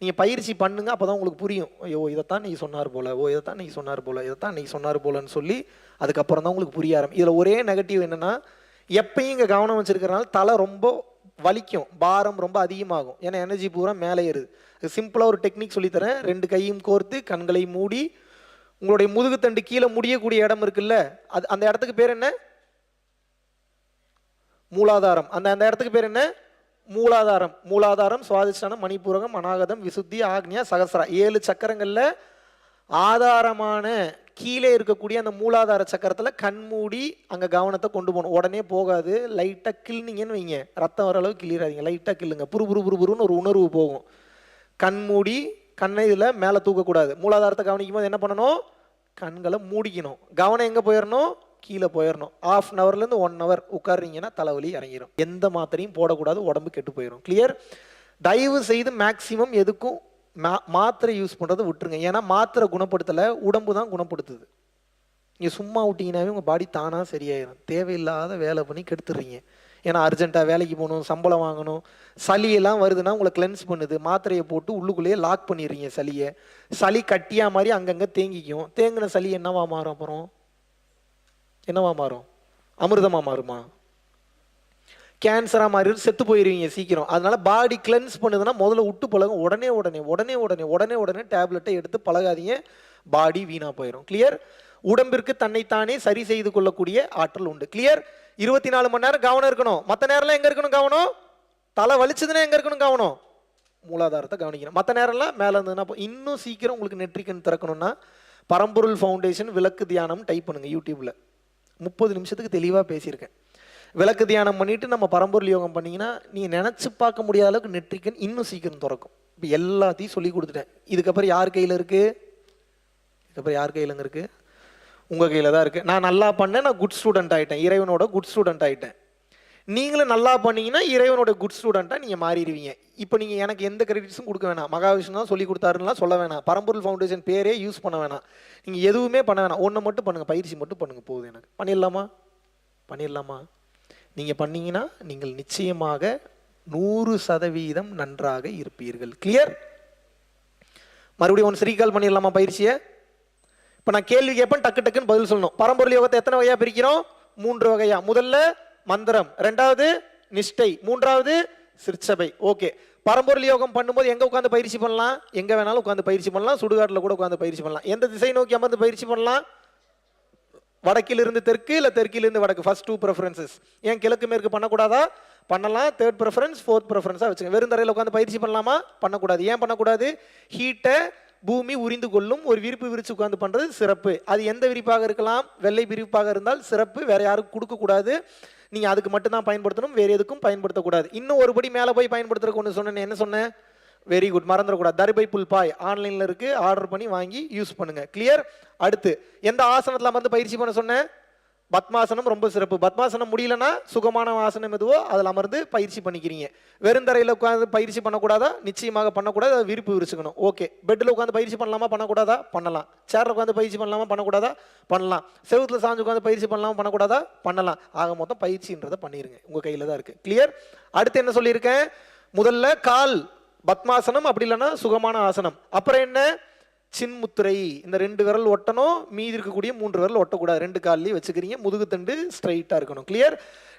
நீங்க பயிற்சி பண்ணுங்க, அப்பதான் உங்களுக்கு புரியும். ஐயோ இதைத்தான் நீ சொன்னார் போல, ஓ இதைத்தான் நீ சொன்னார் போல, இதைத்தான் நீ சொன்னார் போலன்னு சொல்லி அதுக்கப்புறம் தான் உங்களுக்கு புரிய ஆரம்பி. இதுல ஒரே நெகட்டிவ் என்னன்னா, எப்பயும் இங்க கவனம் வச்சிருக்கிறனால தலை ரொம்ப வலிக்கும், பாரம் ரொம்ப அதிகமாகும். ஏன்னா எனர்ஜி பூரா மேலே ஏறுது. சிம்பிளா ஒரு டெக்னிக் சொல்லித்தரேன். 2 கையும் கோர்த்து கண்களை மூடி உங்களுடைய முதுகுத்தண்டு கீழே முடியக்கூடிய இடம் இருக்குல்ல, அந்த இடத்துக்கு பேர் என்ன? மூலாதாரம். அந்த இடத்துக்கு பேர் என்ன? மூலாதாரம். மூலாதாரம், சுவாதிஷ்டானம், மணிப்பூரகம், அநாகதம், விசுத்தி, ஆக்னியா, சகசரா. 7 சக்கரங்கள்ல ஆதாரமான கீழே இருக்கக்கூடிய அந்த மூலாதார சக்கரத்துல கண்மூடி அங்க கவனத்தை கொண்டு போகணும். உடனே போகாது, லைட்டா கிள்னீங்கன்னு வைங்க, ரத்தம் வர அளவுக்கு கிளியராதிங்க. லைட்டா கிள்ளுங்க, புருன்னு ஒரு உணர்வு போகும். கண்மூடி கண்ணை இதுல மேல தூக்கக்கூடாது. மூலாதாரத்தை கவனிக்கும் போது என்ன பண்ணணும்? கண்களை மூடிக்கணும். கவனம் எங்க போயிடணும்? கீழே போயிடணும். 1/2 ஹவர்லேருந்து 1 ஹவர் உட்கார்றீங்கன்னா தலைவலி இறங்கிடும். எந்த மாத்திரையும் போடக்கூடாது, உடம்பு கெட்டு போயிடும். கிளியர்? தயவு செய்து மேக்சிமம் எதுக்கும் மாத்திரை யூஸ் பண்ணுறதை விட்டுருங்க. ஏன்னா மாத்திரை குணப்படுத்தலை, உடம்பு தான் குணப்படுத்துது. நீங்கள் சும்மா விட்டீங்கன்னாவே உங்கள் பாடி தானாக சரியாயிடும். தேவையில்லாத வேலை பண்ணி கெடுத்துடுறீங்க. ஏன்னா அர்ஜென்ட்டாக வேலைக்கு போகணும், சம்பளம் வாங்கணும், சளியெல்லாம் வருதுன்னா உங்களை கிளென்ஸ் பண்ணுது. மாத்திரையை போட்டு உள்ளுக்குள்ளேயே லாக் பண்ணிடுறீங்க சளியை. சளி கட்டியா மாதிரி அங்கங்கே தேங்கிக்கும். தேங்கின சளி என்னவா மாறும்? அப்புறம் என்னவா மாறும்? அமிர்தமா மாறுமா? கேன்சராக மாறி செத்து போயிருவீங்க சீக்கிரம். அதனால பாடி கிளென்ஸ் பண்ணுதுன்னா முதல்ல விட்டு பழகும். உடனே டேப்லெட்டை எடுத்து பழகாதீங்க, பாடி வீணாக போயிடும். கிளியர்? உடம்பிற்கு தன்னைத்தானே சரி செய்து கொள்ளக்கூடிய ஆற்றல் உண்டு. கிளியர்? 24 மணி நேரம் கவனம் இருக்கணும். மற்ற நேரம்லாம் எங்கே இருக்கணும் கவனம்? தலை வலிச்சதுன்னா எங்கே இருக்கணும் கவனம்? மூலாதாரத்தை கவனிக்கணும். மற்ற நேரம்லாம் மேலே இருந்ததுன்னா இன்னும் சீக்கிரம் உங்களுக்கு நெற்றிக்கண் திறக்கணும்னா பரம்பொருள் ஃபவுண்டேஷன் விளக்கு தியானம் டைப் பண்ணுங்க யூடியூப்ல. 30 நிமிஷத்துக்கு தெளிவாக பேசியிருக்கேன். விளக்கு தியானம் பண்ணிட்டு நம்ம பரம்பொருள் யோகம் பண்ணீங்கன்னா நீ நினைச்சு பார்க்க முடியாத அளவுக்கு நெற்றிக்கண் இன்னும் சீக்கிரம் திறக்கும். இப்போ எல்லாத்தையும் சொல்லி கொடுத்துட்டேன். இதுக்கப்புறம் யார் கையில் இருக்கு? இதுக்கப்புறம் யார் கையிலங்க இருக்கு? உங்க கையில தான் இருக்கு. நான் நல்லா பண்ணேன், நான் குட் ஸ்டூடெண்ட் ஆயிட்டேன், இறைவனோட குட் ஸ்டூடெண்ட் ஆயிட்டேன். நீங்களும் நல்லா பண்ணீங்கன்னா இறைவனோட குட் ஸ்டூடெண்ட்டாக நீங்கள் மாறிடுவீங்க. இப்போ நீங்கள் எனக்கு எந்த கிரெடிட்ஸும் கொடுக்க வேணாம். மகாவிஷ்ணு தான் சொல்லி கொடுத்தாருன்னா சொல்ல வேணாம். பரம்பொருள் ஃபவுண்டேஷன் பேரே யூஸ் பண்ண வேணாம். நீங்கள் எதுவுமே பண்ண வேணாம். ஒன்று மட்டும் பண்ணுங்கள், பயிற்சி மட்டும் பண்ணுங்கள், போகுது. எனக்கு பண்ணிடலாமா? நீங்கள் பண்ணீங்கன்னா நீங்கள் நிச்சயமாக 100% நன்றாக இருப்பீர்கள். கிளியர்? மறுபடியும் ஒன்று ரீகால் பண்ணிடலாமா பயிற்சியை? இப்போ நான் கேள்வி கேட்பேன், டக்குன்னு பதில் சொல்லணும். பரம்பொருள் யோகத்தை எத்தனை வகையாக பிரிக்கிறோம்? 3 வகையா. முதல்ல மந்திரம், 2வது நிஷ்டை, 3வது சிற்சபை. ஓகே. பரம்பொருள் யோகம் பண்ணும்போது எங்க உட்காந்து பயிற்சி பண்ணலாம்? எங்க வேணாலும் உட்காந்து பயிற்சி பண்ணலாம். சுடுகாட்டில் கூட உட்காந்து பயிற்சி பண்ணலாம். எந்த திசை நோக்கி அமர்ந்து பயிற்சி பண்ணலாம்? வடக்கிலிருந்து தெற்கு, இல்லை தெற்கிலிருந்து வடக்கு. First 2 preferences. ஏன் கிழக்கு மேற்கு பண்ணக்கூடாதா? பண்ணலாம். 3rd ப்ரெஃபரன்ஸ், 4th ப்ரெஃபரன்ஸாக வச்சுங்க. வெறும் தரையில் உட்காந்து பயிற்சி பண்ணலாமா? பண்ணக்கூடாது. ஏன் பண்ணக்கூடாது? ஹீட்டை பூமி உரிந்து கொள்ளும். ஒரு விரிப்பு விரிச்சு உட்காந்து பண்றது சிறப்பு. அது எந்த விரிப்பாக இருக்கலாம்? வெள்ளை விரிப்பாக இருந்தால் சிறப்பு. வேற யாருக்கும் கொடுக்கக்கூடாது. நீங்க அதுக்கு மட்டும்தான் பயன்படுத்தணும், வேற எதுக்கும் பயன்படுத்தக்கூடாது. இன்னும் ஒருபடி மேலே போய் பயன்படுத்துறதுக்கு ஒன்று சொன்னேன். என்ன சொன்னேன்? வெரி குட், மறந்துடக்கூடாது. தர்பை புல்பாய் ஆன்லைன்ல இருக்கு, ஆர்டர் பண்ணி வாங்கி யூஸ் பண்ணுங்க. கிளியர்? அடுத்து எந்த ஆசனத்தில் அமர்ந்து பயிற்சி பண்ண சொன்னேன்? பத்மாசனம் ரொம்ப சிறப்பு. பத்மாசனம் முடியலன்னா சுகமான ஆசனம் எதுவோ அதில் அமர்ந்து பயிற்சி பண்ணிக்கிறீங்க. வெறுந்தரையில் உட்காந்து பயிற்சி பண்ணக்கூடாதா? நிச்சயமாக பண்ணக்கூடாது. அது விரிப்பு விரிச்சுக்கணும். ஓகே. பெட்டில் உட்காந்து பயிற்சி பண்ணலாமா? பண்ணக்கூடாதா? பண்ணலாம். சேரில் உட்காந்து பயிற்சி பண்ணலாமா? பண்ணக்கூடாதா? பண்ணலாம். செவுத்துல சாஞ்சு உட்காந்து பயிற்சி பண்ணலாமா? பண்ணக்கூடாதா? பண்ணலாம். ஆக மொத்தம் பயிற்சின்றதை பண்ணிருங்க, உங்க கையில தான் இருக்கு. கிளியர்? அடுத்து என்ன சொல்லியிருக்கேன்? முதல்ல கால் பத்மாசனம், அப்படி இல்லைன்னா சுகமான ஆசனம். அப்புறம் என்ன? சின்முத்திரை. இந்த 2 விரல் ஒட்டணும், மீதி இருக்கக்கூடிய 3 விரல் ஒட்டக்கூடாது. 2 கால்லையும் வச்சுக்கிறீங்க. முதுகு தண்டு ஸ்ட்ரைட்டா இருக்கணும். கிளியர்?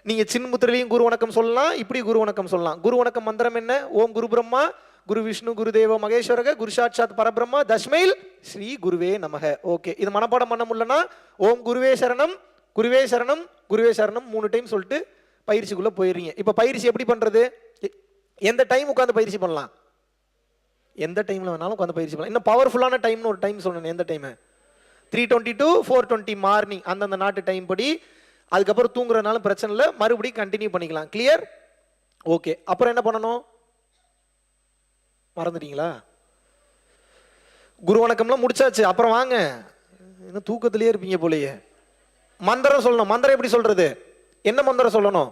நீங்க சின்முத்திரையிலையும் குரு வணக்கம் சொல்லலாம், இப்படி குரு வணக்கம் சொல்லலாம். குரு வணக்கம் மந்திரம் என்ன? ஓம் குரு பிரம்மா குரு விஷ்ணு குரு தேவ மகேஸ்வரக குரு சாட்சாத் பரபிரம்மா தஸ்மைல் ஸ்ரீ குருவே நமக. ஓகே. இது மனப்பாடம் பண்ண முடியலன்னா ஓம் குருவே சரணம் குருவே சரணம் குருவே சரணம் 3 டைம் சொல்லிட்டு பயிற்சிக்குள்ள போயிடுறீங்க. இப்ப பயிற்சி எப்படி பண்றது? எந்த டைம் உட்காந்து பயிற்சி பண்ணலாம்? எந்த டைம்ல வேணாலும் உட்காந்து பயிற்சி பண்ணலாம். இன்னும் பவர்ஃபுல்லான டைம்னு ஒரு டைம் சொன்னேன். எந்த டைம்? 3:20 to 4:20 மார்னிங், அந்தந்த நாட்டு டைம் படி. அதுக்கப்புறம் தூங்குறதுனால பிரச்சனை இல்லை, மறுபடியும் கண்டினியூ பண்ணிக்கலாம். கிளியர்? ஓகே. அப்புறம் என்ன பண்ணணும்? மறந்துட்டீங்களா? குரு வணக்கம்லாம் முடிச்சாச்சு. அப்புறம் வாங்க, இன்னும் தூக்கத்திலேயே இருப்பீங்க போலயே. மந்திரம் சொல்லணும். மந்திரம் எப்படி சொல்றது? என்ன மந்திரம் சொல்லணும்?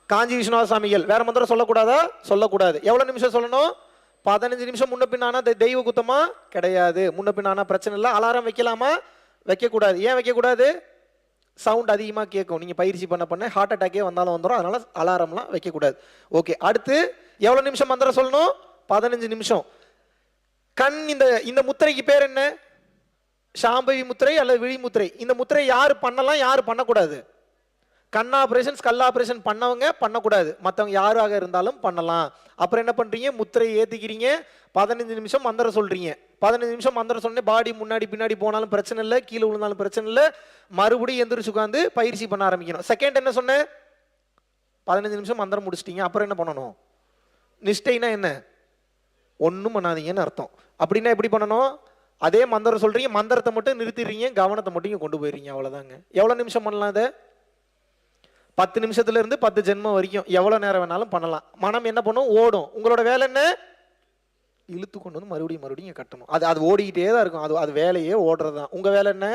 காஞ்சி விஸ்வநாத சாமிகள். வேற மந்திரம் சொல்லக்கூடாதா? சொல்லக்கூடாது. எவ்வளவு நிமிஷம் சொல்லணும்? 15 நிமிஷம். முன்ன பின்னானா தெய்வ குத்தமா? கிடையாது. முன்ன பின்னானா பிரச்சனை இல்லை. அலாரம் வைக்கலாமா? வைக்கக்கூடாது. ஏன் வைக்கக்கூடாது? சவுண்ட் அதிகமாக கேட்கும். நீங்கள் பயிற்சி பண்ண ஹார்ட் அட்டாக்கே வந்தாலும் வந்துடும். அதனால அலாரம்லாம் வைக்கக்கூடாது. ஓகே. அடுத்து எவ்வளோ நிமிஷம் மந்திரம் சொல்லணும்? 15 நிமிஷம். கண், இந்த முத்திரைக்கு பேர் என்ன? சாம்பவி முத்திரை அல்லது விழி முத்திரை. இந்த முத்திரை யார் பண்ணலாம், யார் பண்ணக்கூடாது? கண் ஆபரேஷன், ஸ்கல் ஆபரேஷன் பண்ணவங்க பண்ணக்கூடாது. மற்றவங்க யாராக இருந்தாலும் பண்ணலாம். அப்புறம் என்ன பண்றீங்க? முத்திரையை ஏத்திக்கிறீங்க. 15 நிமிஷம் மந்திரம் சொல்றீங்க. 15 நிமிஷம் மந்திரம் சொன்னே பாடி முன்னாடி பின்னாடி போனாலும் பிரச்சனை இல்லை, கீழே விழுந்தாலும் பிரச்சனை இல்லை. மறுபடியும் எந்திரிச்சு உட்காந்து பயிற்சி பண்ண ஆரம்பிக்கணும். செகண்ட் என்ன சொன்னேன்? 15 நிமிஷம் மந்திரம் முடிச்சிட்டீங்க. அப்புறம் என்ன பண்ணணும்? நிஷ்டைனா என்ன? ஒன்றும் பண்ணாதீங்கன்னு அர்த்தம். அப்படின்னா எப்படி பண்ணணும்? அதே மந்திரம் சொல்றீங்க, மந்திரத்தை மட்டும் நிறுத்திடுறீங்க, கவனத்தை மட்டும் இங்கே கொண்டு போயிடுறீங்க. அவ்வளோதாங்க. எவ்வளோ நிமிஷம் பண்ணலாம் அதை? 10 நிமிஷத்துல இருந்து 10 ஜென்மம் வரைக்கும் எவ்வளவு நேரம் வேணாலும் பண்ணலாம். மனம் என்ன பண்ணும்? ஓடும். உங்களோட வேலை என்ன? இழுத்து கொண்டு வந்து மறுபடியும் கட்டணும். அது ஓடிக்கிட்டே தான் இருக்கும். அது வேலையே ஓடுறது தான். உங்க வேலை என்ன?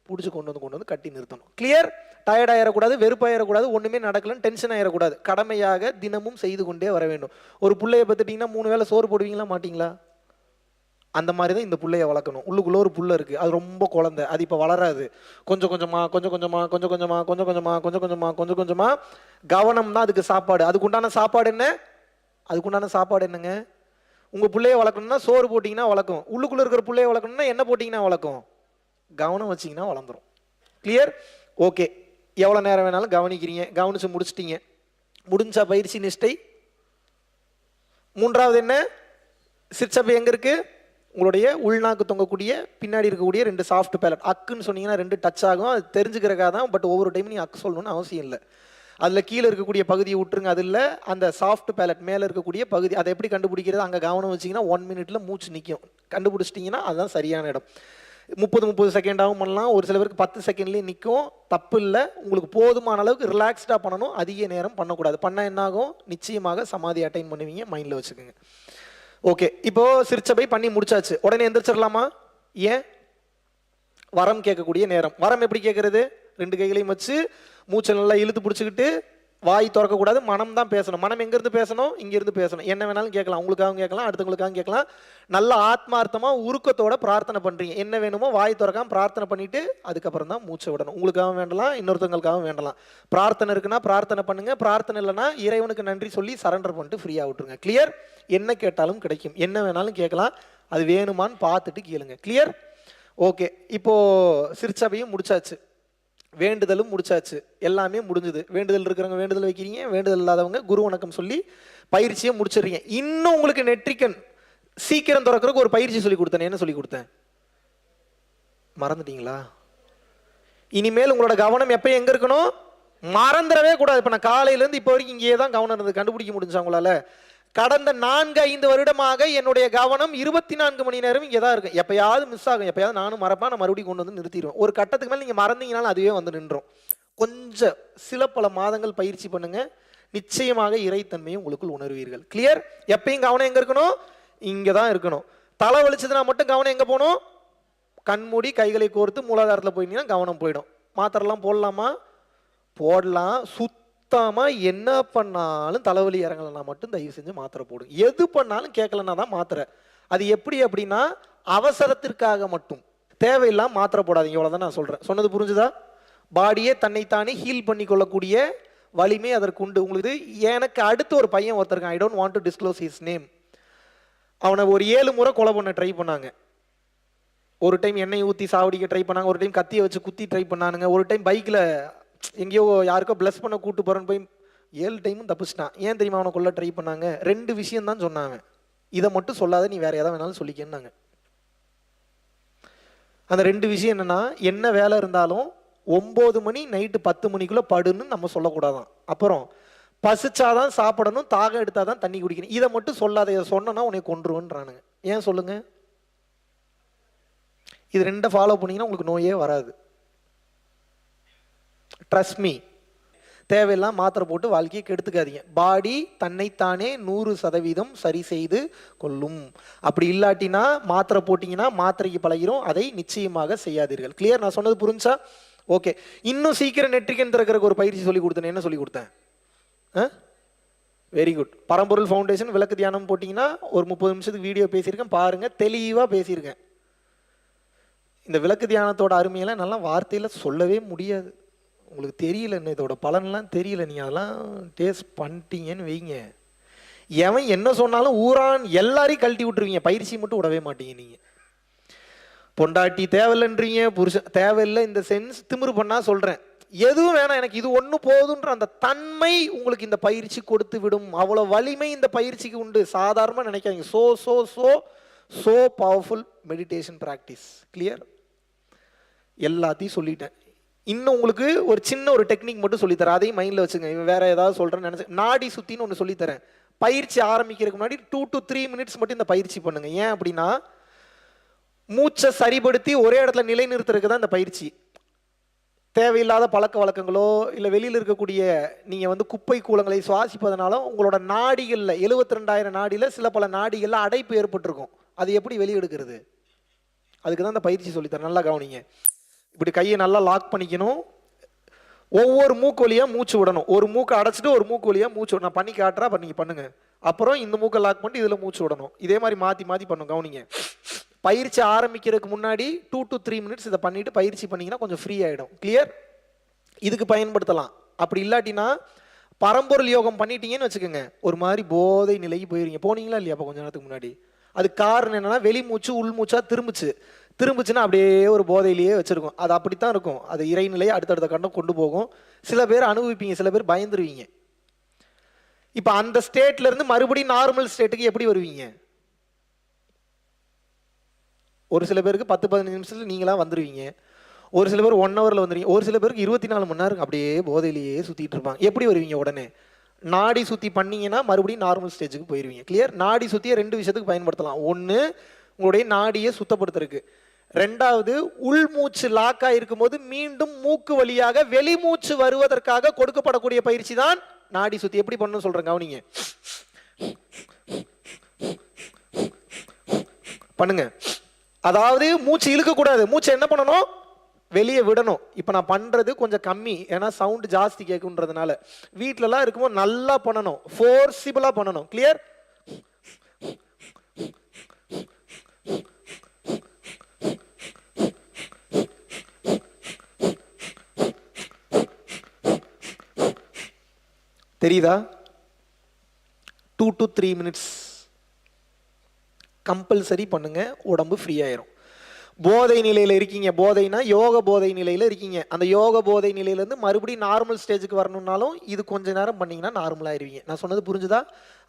பிடிச்சி கொண்டு வந்து கட்டி நிறுத்தணும். கிளியர்? டயர்ட் ஆயிடக்கூடாது, வெறுப்பாயிடக்கூடாது, ஒண்ணுமே நடக்கலன்னு டென்ஷன் ஆயிடக்கூடாது. கடமையாக தினமும் செய்து கொண்டே வர வேண்டும். ஒரு பிள்ளைய பத்துட்டீங்கன்னா 3 வேளை சோறு போடுவீங்களா மாட்டீங்களா? அந்த மாதிரி தான் இந்த புள்ளைய வளர்க்கணும். உள்ளுக்குள்ள ஒரு புள்ள இருக்கு, அது ரொம்ப குழந்தை, அது இப்போ வளராது. கொஞ்சம் கொஞ்சமா கவனம் தான் அதுக்கு சாப்பாடு. அதுக்குண்டான சாப்பாடு என்ன? அதுக்குண்டான சாப்பாடு என்னங்க? உங்க பிள்ளைய வளர்க்கணும்னா சோறு போட்டிங்கன்னா வளர்க்கும். உள்ளுக்குள்ள இருக்கிற பிள்ளைய வளர்க்கணும்னா என்ன போட்டிங்கன்னா வளர்க்கும்? கவனம் வச்சிங்கன்னா வளர்ந்துரும். கிளியர்? ஓகே. எவ்வளோ நேரம் வேணாலும் கவனிக்கிறீங்க. கவனிச்சு முடிச்சிட்டீங்க. முடிஞ்சா பயிற்சி நிஷ்டை. மூன்றாவது என்ன? சிற்சபை எங்க இருக்கு? உங்களுடைய உள்நாக்கு தொங்கக்கூடிய பின்னாடி இருக்கக்கூடிய 2 சாஃப்ட் பேலட். அக்குன்னு சொன்னீங்கன்னா 2 டச் ஆகும், அது தெரிஞ்சுக்கிறக்காக தான். பட் ஒவ்வொரு டைம் நீ அக்கு சொல்லணும்னு அவசியம் இல்லை. அதில் கீழே இருக்கக்கூடிய பகுதியை விட்டுருங்க. அது இல்லை, அந்த சாஃப்ட் பேலட் மேலே இருக்கக்கூடிய பகுதி. அதை எப்படி கண்டுபிடிக்கிறது? அங்கே கவனம் வச்சிங்கன்னா 1 மினிட்ல மூச்சு நிற்கும். கண்டுபிடிச்சிட்டிங்கன்னா அதுதான் சரியான இடம். 30 செகண்டாகவும் பண்ணலாம், ஒரு சில பேருக்கு 10 செகண்ட்லேயே நிற்கும். தப்பு இல்லை. உங்களுக்கு போதுமான அளவுக்கு ரிலாக்ஸ்டாக பண்ணணும், அதிக நேரம் பண்ணக்கூடாது. பண்ணால் என்னாகும்? நிச்சயமாக சமாதி அட்டைன் பண்ணுவீங்க, மைண்டில் வச்சுக்கோங்க. ஓகே, இப்போ சிற்சபை பண்ணி முடிச்சாச்சு. உடனே எந்திரிச்சிடலாமா? ஏன்? வரம் கேட்கக்கூடிய நேரம். வரம் எப்படி கேட்கறது? 2 கைகளையும் வச்சு மூச்சை நல்லா இழுத்து பிடிச்சிக்கிட்டு வாய் திறக்கக்கூடாது, மனம் தான் பேசணும். மனம் எங்கேருந்து பேசணும்? இங்கேருந்து பேசணும். என்ன வேணாலும் கேட்கலாம், உங்களுக்காகவும் கேட்கலாம், அடுத்தவங்களுக்காகவும் கேட்கலாம். நல்லா ஆத்மார்த்தமாக உருக்கத்தோட பிரார்த்தனை பண்ணுறீங்க. என்ன வேணுமோ வாய் திறக்காம பிரார்த்தனை பண்ணிவிட்டு அதுக்கப்புறம் தான் மூச்சை விடணும். உங்களுக்காகவும் வேண்டலாம், இன்னொருத்தவங்களுக்காகவும் வேண்டலாம். பிரார்த்தனை இருக்குன்னா பிரார்த்தனை பண்ணுங்கள், பிரார்த்தனை இல்லைன்னா இறைவனுக்கு நன்றி சொல்லி சரண்டர் பண்ணிட்டு ஃப்ரீயாக விட்டுருங்க. கிளியர்? என்ன கேட்டாலும் கிடைக்கும், என்ன வேணாலும் கேட்கலாம். அது வேணுமான்னு பார்த்துட்டு கேளுங்க. கிளியர்? ஓகே, இப்போது சிற்சபையும் முடிச்சாச்சு, வேண்டுதலும் முடிச்சாச்சு, எல்லாமே முடிஞ்சுது. வேண்டுதல் இருக்கிறவங்க வேண்டுதல் வைக்கிறீங்க, வேண்டுதல் இல்லாதவங்க குரு வணக்கம் சொல்லி பயிற்சியை முடிச்சிடுறீங்க. இன்னும் உங்களுக்கு நெற்றிக்கண் சீக்கிரம் திறக்கிறதுக்கு ஒரு பயிற்சி சொல்லி கொடுத்தேன். என்ன சொல்லி கொடுத்தேன்? மறந்துட்டீங்களா? இனிமேல் உங்களோட கவனம் எப்பயும் எங்க இருக்கணும்? மறந்துடவே கூடாது. இப்போ நான் காலையிலேருந்து இப்போ வரைக்கும் இங்கேயே தான் கவனம் இருந்தது. கண்டுபிடிக்க முடிஞ்சா உங்களால? கடந்த 4-5 வருடமாக என்னுடைய கவனம் 24 மணி நேரம் இங்கே தான் இருக்கும். எப்பயாவது மிஸ் ஆகும், எப்பயாவது நானும் மறப்பேன், நான் மறுபடியும் கொண்டு வந்து நிறுத்திடுவேன். ஒரு கட்டத்துக்கு மேலே நீங்கள் மறந்தீங்கனாலும் அதுவே வந்து நின்றோம். கொஞ்சம் சில பல மாதங்கள் பயிற்சி பண்ணுங்க, நிச்சயமாக இறைத்தன்மையை உங்களுக்குள் உணர்வீர்கள். கிளியர்? எப்பயும் கவனம் எங்கே இருக்கணும்? இங்கே தான் இருக்கணும். தலை வலிச்சதுன்னா மட்டும் கவனம் எங்கே போகணும்? கண்மூடி கைகளை கோர்த்து மூலாதாரத்தில் போயிட்டீங்கன்னா கவனம் போயிடும். மாத்திரெல்லாம் போடலாமா? போடலாம். என்ன பண்ணாலும் தலைவலி இறங்கலன்னா மட்டும் தயவு செஞ்சு மாத்திரை போடுங்க. எது பண்ணாலும் கேட்கலன்னா தான் மாத்திரை. அது எப்படி அப்படின்னா அவசரத்திற்காக மட்டும், தேவையில்லாம மாத்திரை போடாதீங்க. இவ்வளவுதான் நான் சொல்றேன். சொன்னது புரிஞ்சுதா? பாடியே தன்னைத்தானே ஹீல் பண்ணி கொள்ளக்கூடிய வலிமை அதற்கு உண்டு. உங்களுக்கு எனக்கு அடுத்து ஒரு பையன் ஒருத்தருக்கான், I don't want to disclose his name. அவனை ஒரு 7 முறை கொலை பண்ண ட்ரை பண்ணாங்க. ஒரு டைம் எண்ணெய் ஊற்றி சாவடிக்க ட்ரை பண்ணாங்க, ஒரு டைம் கத்தியை வச்சு குத்தி ட்ரை பண்ணானுங்க, ஒரு டைம் பைக்கில் எங்கேயோ யாருக்கோ பிளஸ் பண்ண கூட்டு போறேன்னு போய் 7 டைமும் தப்பிச்சிட்டான். ஏன் தெரியுமா அவனை கொல்ல ட்ரை பண்ணாங்க? 2 விஷயம் தான் சொன்னாங்க. இதை மட்டும் சொல்லாத, நீ வேற எதாவது வேணாலும் சொல்லிக்கன்னாங்க. அந்த 2 விஷயம் என்னன்னா, என்ன வேலை இருந்தாலும் 9 மணி நைட்டு 10 மணிக்குள்ள படுன்னு நம்ம சொல்லக்கூடாதான். அப்புறம் பசிச்சாதான் சாப்பிடணும், தாகம் எடுத்தாதான் தண்ணி குடிக்கணும். இதை மட்டும் சொல்லாத. இதை சொன்னா உன்னை கொன்றுவன்றானுங்க. ஏன் சொல்லுங்க? இது 2 ஃபாலோ பண்ணீங்கன்னா உங்களுக்கு நோயே வராது. Trust me. தேவையெல்லாம் மாத்திரை போட்டு வாழ்க்கையை கெடுத்துக்காதீங்க. பாடி தன்னைத்தானே 100% சரி செய்து கொள்ளும். அப்படி இல்லாட்டினா மாத்திரை போட்டிங்கன்னா மாத்திரைக்கு பழகிரும். அதை நிச்சயமாக செய்யாதீர்கள். கிளியர்? நான் சொன்னது புரிஞ்சா? ஓகே, இன்னும் சீக்கிரம் நெற்றிக்கண் திறக்கிறதுக்கு ஒரு பயிற்சி சொல்லி கொடுத்தேன். என்ன சொல்லி கொடுத்தேன்? Very good. பரம்பொருள் ஃபவுண்டேஷன் விளக்கு தியானம் போட்டிங்கன்னா ஒரு 30 நிமிஷத்துக்கு வீடியோ பேசியிருக்கேன், பாருங்க, தெளிவாக பேசியிருக்கேன். இந்த விளக்கு தியானத்தோட அருமையெல்லாம் நல்லா வார்த்தையில் சொல்லவே முடியாது. உங்களுக்கு தெரியல, என்ன இதோட பலன்லாம் தெரியல. நீங்கள் அதெல்லாம் டேஸ்ட் பண்ணிட்டீங்கன்னு வைங்க, எவன் என்ன சொன்னாலும் ஊரான் எல்லாரையும் கழட்டி விட்டுருவீங்க, பயிற்சி மட்டும் விடவே மாட்டீங்க. நீங்கள் பொண்டாட்டி தேவையில்லைன்றீங்க, புருஷன் தேவையில்லை. இந்த சென்ஸ் திமிரு பண்ணா சொல்கிறேன், எதுவும் வேணாம், எனக்கு இது ஒன்று போதுன்ற அந்த தன்மை உங்களுக்கு இந்த பயிற்சி கொடுத்து விடும். அவ்வளோ வலிமை இந்த பயிற்சிக்கு உண்டு. சாதாரணமாக நினைக்காதீங்க. So so so so powerful meditation practice. Clear? எல்லாத்தையும் சொல்லிட்டேன். இன்னும் உங்களுக்கு ஒரு சின்ன ஒரு டெக்னிக் மட்டும் சொல்லித்தரேன், அதையும் மைண்டில் வச்சுங்க. வேற ஏதாவது சொல்கிறேன்னு நினச்சி, நாடி சுத்தின்னு ஒன்று சொல்லித்தரேன். பயிற்சி ஆரம்பிக்கிறதுக்கு முன்னாடி 2 to 3 மினிட்ஸ் மட்டும் இந்த பயிற்சி பண்ணுங்க. ஏன் அப்படின்னா, மூச்சை சரிப்படுத்தி ஒரே இடத்துல நிலைநிறுத்துறதுக்கு தான் இந்த பயிற்சி. தேவையில்லாத பழக்க வழக்கங்களோ இல்லை வெளியில் இருக்கக்கூடிய நீங்கள் வந்து குப்பை கூலங்களை சுவாசிப்பதனாலும் உங்களோட நாடிகளில் 72,000 நாடியில் சில பல நாடிகளில் அடைப்பு ஏற்பட்டிருக்கும். அது எப்படி வெளியெடுக்கிறது? அதுக்கு தான் இந்த பயிற்சி சொல்லித்தரேன். நல்லா கவனிங்க. இப்படி கையை நல்லா லாக் பண்ணிக்கணும். ஒவ்வொரு மூக்கு வழியாக மூச்சு விடணும். ஒரு மூக்கை அடைச்சிட்டு ஒரு மூக்கு வழியாக மூச்சு விடணும். நான் பண்ணி காட்டுறா, நீங்கள் பண்ணுங்க. அப்புறம் இந்த மூக்கை லாக் பண்ணிட்டு இதில் மூச்சு விடணும். இதே மாதிரி மாற்றி மாற்றி பண்ணும். கவனிங்க. பயிற்சி ஆரம்பிக்கிறதுக்கு முன்னாடி 2 to 3 மினிட்ஸ் இதை பண்ணிட்டு பயிற்சி பண்ணிங்கன்னா கொஞ்சம் ஃப்ரீ ஆகிடும். கிளியர்? இதுக்கு பயன்படுத்தலாம். அப்படி இல்லாட்டினா பரம்பொருள் யோகம் பண்ணிட்டீங்கன்னு வச்சுக்கோங்க, ஒரு மாதிரி போதை நிலைக்கு போயிருவீங்க. போனீங்களா இல்லையா? அப்போ கொஞ்ச நேரத்துக்கு முன்னாடி. அது காரணம் என்னன்னா, வெளி மூச்சு உள் மூச்சா திரும்பிச்சுன்னா அப்படியே ஒரு போதையிலேயே வச்சிருக்கும். அது அப்படித்தான் இருக்கும். அது இறைநிலையை அடுத்தடுத்த கண்டம் கொண்டு போகும். சில பேர் அனுபவிப்பீங்க, சில பேர் பயந்துருவீங்க. இப்போ அந்த ஸ்டேட்ல இருந்து மறுபடியும் நார்மல் ஸ்டேட்டுக்கு எப்படி வருவீங்க? ஒரு சில பேருக்கு 10-15 நிமிஷத்துல நீங்களா வந்துருவீங்க. ஒரு சில பேர் 1 ஹவர்ல வந்துருவீங்க. ஒரு சில பேருக்கு 24 மணி நேரம் அப்படியே போதையிலேயே சுத்திட்டு இருப்பாங்க. எப்படி வருவீங்க உடனே? நாடி சுத்தி பண்ணீங்கன்னா மறுபடியும் நார்மல் ஸ்டேஜுக்கு போயிருவீங்க. கிளியர்? நாடி சுத்தியை 2 விஷயத்துக்கு பயன்படுத்தலாம். ஒன்று உங்களுடைய நாடியை சுத்தப்படுத்துறதுக்கு, ரெண்டாவது உள்மூச்சு லாக்கா இருக்கும்போது மீண்டும் மூக்கு வழியாக வெளிமூச்சு வருவதற்காக கொடுக்கப்படக்கூடிய பயிற்சி தான் நாடி சுத்தி. எப்படி பண்ணணும்னு சொல்றேன், கவனிங்க. பண்ணுங்க. அதாவது மூச்சு இழுக்க கூடாது, மூச்சு என்ன பண்ணணும், வெளியே விடணும். இப்போ நான் பண்றது கொஞ்சம் கம்மி, ஏன்னா சவுண்ட் ஜாஸ்தி கேட்குன்றதுனால. வீட்டிலலாம் இருக்கும்போது நல்லா பண்ணணும், ஃபோர்சிபிளா பண்ணணும். கிளியர்? தெரியுதா? 2 to 3 minutes கம்பல்சரி பண்ணுங்க, உடம்பு ஃப்ரீ ஆயிரும். போதை நிலையில இருக்கீங்க, போதைனா யோக போதை நிலையில இருக்கீங்க, அந்த யோக போதை நிலையிலேருந்து மறுபடியும் நார்மல் ஸ்டேஜுக்கு வரணும்னாலும் இது கொஞ்ச நேரம் பண்ணீங்கன்னா நார்மல் ஆயிருவீங்க. நான் சொன்னது புரிஞ்சுதா?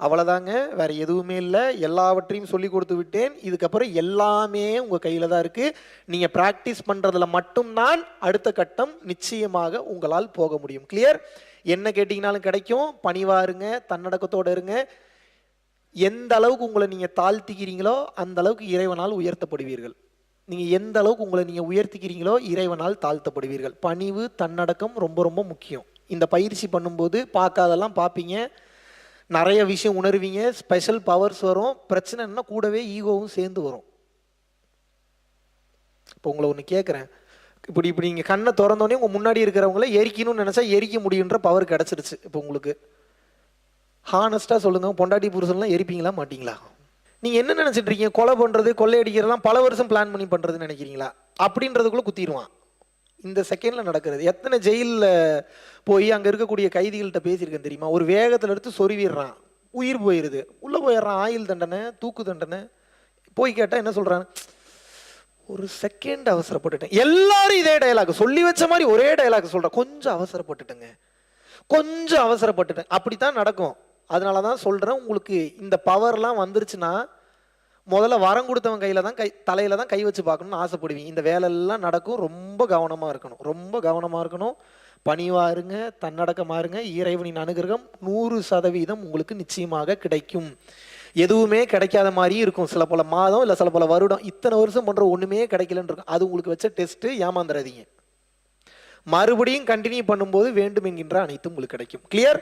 அவ்வளோதாங்க, வேற எதுவுமே இல்லை. எல்லாவற்றையும் சொல்லி கொடுத்து விட்டேன். இதுக்கப்புறம் எல்லாமே உங்கள் கையில் தான் இருக்குது. நீங்கள் ப்ராக்டிஸ் பண்ணுறதுல மட்டும்தான் அடுத்த கட்டம் நிச்சயமாக உங்களால் போக முடியும். கிளியர்? என்ன கேட்டிங்கனாலும் கிடைக்கும். பணிவாக இருங்க, தன்னடக்கத்தோடு இருங்க. எந்த அளவுக்கு உங்களை நீங்கள் தாழ்த்திக்கிறீங்களோ அந்த அளவுக்கு இறைவனால் உயர்த்தப்படுவீர்கள். நீங்கள் எந்த அளவுக்கு உங்களை நீங்கள் உயர்த்திக்கிறீங்களோ இறைவனால் தாழ்த்தப்படுவீர்கள். பணிவு, தன்னடக்கம் ரொம்ப ரொம்ப முக்கியம். இந்த பயிற்சி பண்ணும்போது பார்க்காதெல்லாம் பார்ப்பீங்க, நிறைய விஷயம் உணர்வீங்க, ஸ்பெஷல் பவர்ஸ் வரும். பிரச்சனைன்னா கூடவே ஈகோவும் சேர்ந்து வரும். இப்போ உங்களை ஒன்று கேட்குறேன், இப்படி நீங்கள் கண்ணை திறந்தோடனே உங்கள் முன்னாடி இருக்கிறவங்கள எரிக்கணும்னு நினச்சா எரிக்க முடியுன்ற பவர் கிடச்சிருச்சு. இப்போ உங்களுக்கு ஹானஸ்ட்டாக சொல்லுங்கள், பொண்டாட்டி புருஷன்லாம் எரிப்பீங்களா மாட்டீங்களா? நீங்கள் என்ன நினச்சிட்டு இருக்கீங்க? கொலை பண்ணுறது, கொள்ளையடிக்கிறதுலாம் பல வருஷம் பிளான் பண்ணி பண்ணுறதுன்னு நினைக்கிறீங்களா? அப்படின்றதுக்குள்ளே குத்திடுவான். இந்த செகண்டில் நடக்கிறது. எத்தனை ஜெயிலில் போய் அங்கே இருக்கக்கூடிய கைதிகள்கிட்ட பேசியிருக்கேன் தெரியுமா? ஒரு வேகத்தில் எடுத்து சொருவிடுறான், உயிர் போயிடுது, உள்ளே போயிடுறான். ஆயுள் தண்டனை, தூக்கு தண்டனை. போய் கேட்டால் என்ன சொல்கிறான்? ஒரு செகண்ட் அவசரப்பட்டுட்டேன். எல்லாரும் இதே டைலாக் சொல்லி வச்ச மாதிரி ஒரே டைலாக் சொல்கிறேன், கொஞ்சம் அவசரப்பட்டுட்டேங்க, கொஞ்சம் அவசரப்பட்டுட்டேன். அப்படித்தான் நடக்கும். அதனால தான் சொல்கிறேன், உங்களுக்கு இந்த பவர்லாம் வந்துருச்சுன்னா முதல்ல வரம் கொடுத்தவன் கையில் தான் தலையில் தான் கை வச்சு பார்க்கணும்னு ஆசைப்படுவீங்க. இந்த வேலையெல்லாம் நடக்கும். ரொம்ப கவனமாக இருக்கணும், ரொம்ப கவனமாக இருக்கணும். பணிவாக இருங்க, தன்னடக்கமாக இருங்க. இறைவனின் அனுகிரகம் 100% உங்களுக்கு நிச்சயமாக கிடைக்கும். எதுவுமே கிடைக்காத மாதிரியும் இருக்கும். சில பல மாதம் இல்லை சில பல வருடம், இத்தனை வருஷம் பண்ணுற ஒன்றுமே கிடைக்கலன்னு இருக்கும். அது உங்களுக்கு வச்ச டெஸ்ட்டு, ஏமாந்துடாதீங்க. மறுபடியும் கண்டினியூ பண்ணும்போது வேண்டும் என்கின்ற அனைத்தும் உங்களுக்கு கிடைக்கும். கிளியர்?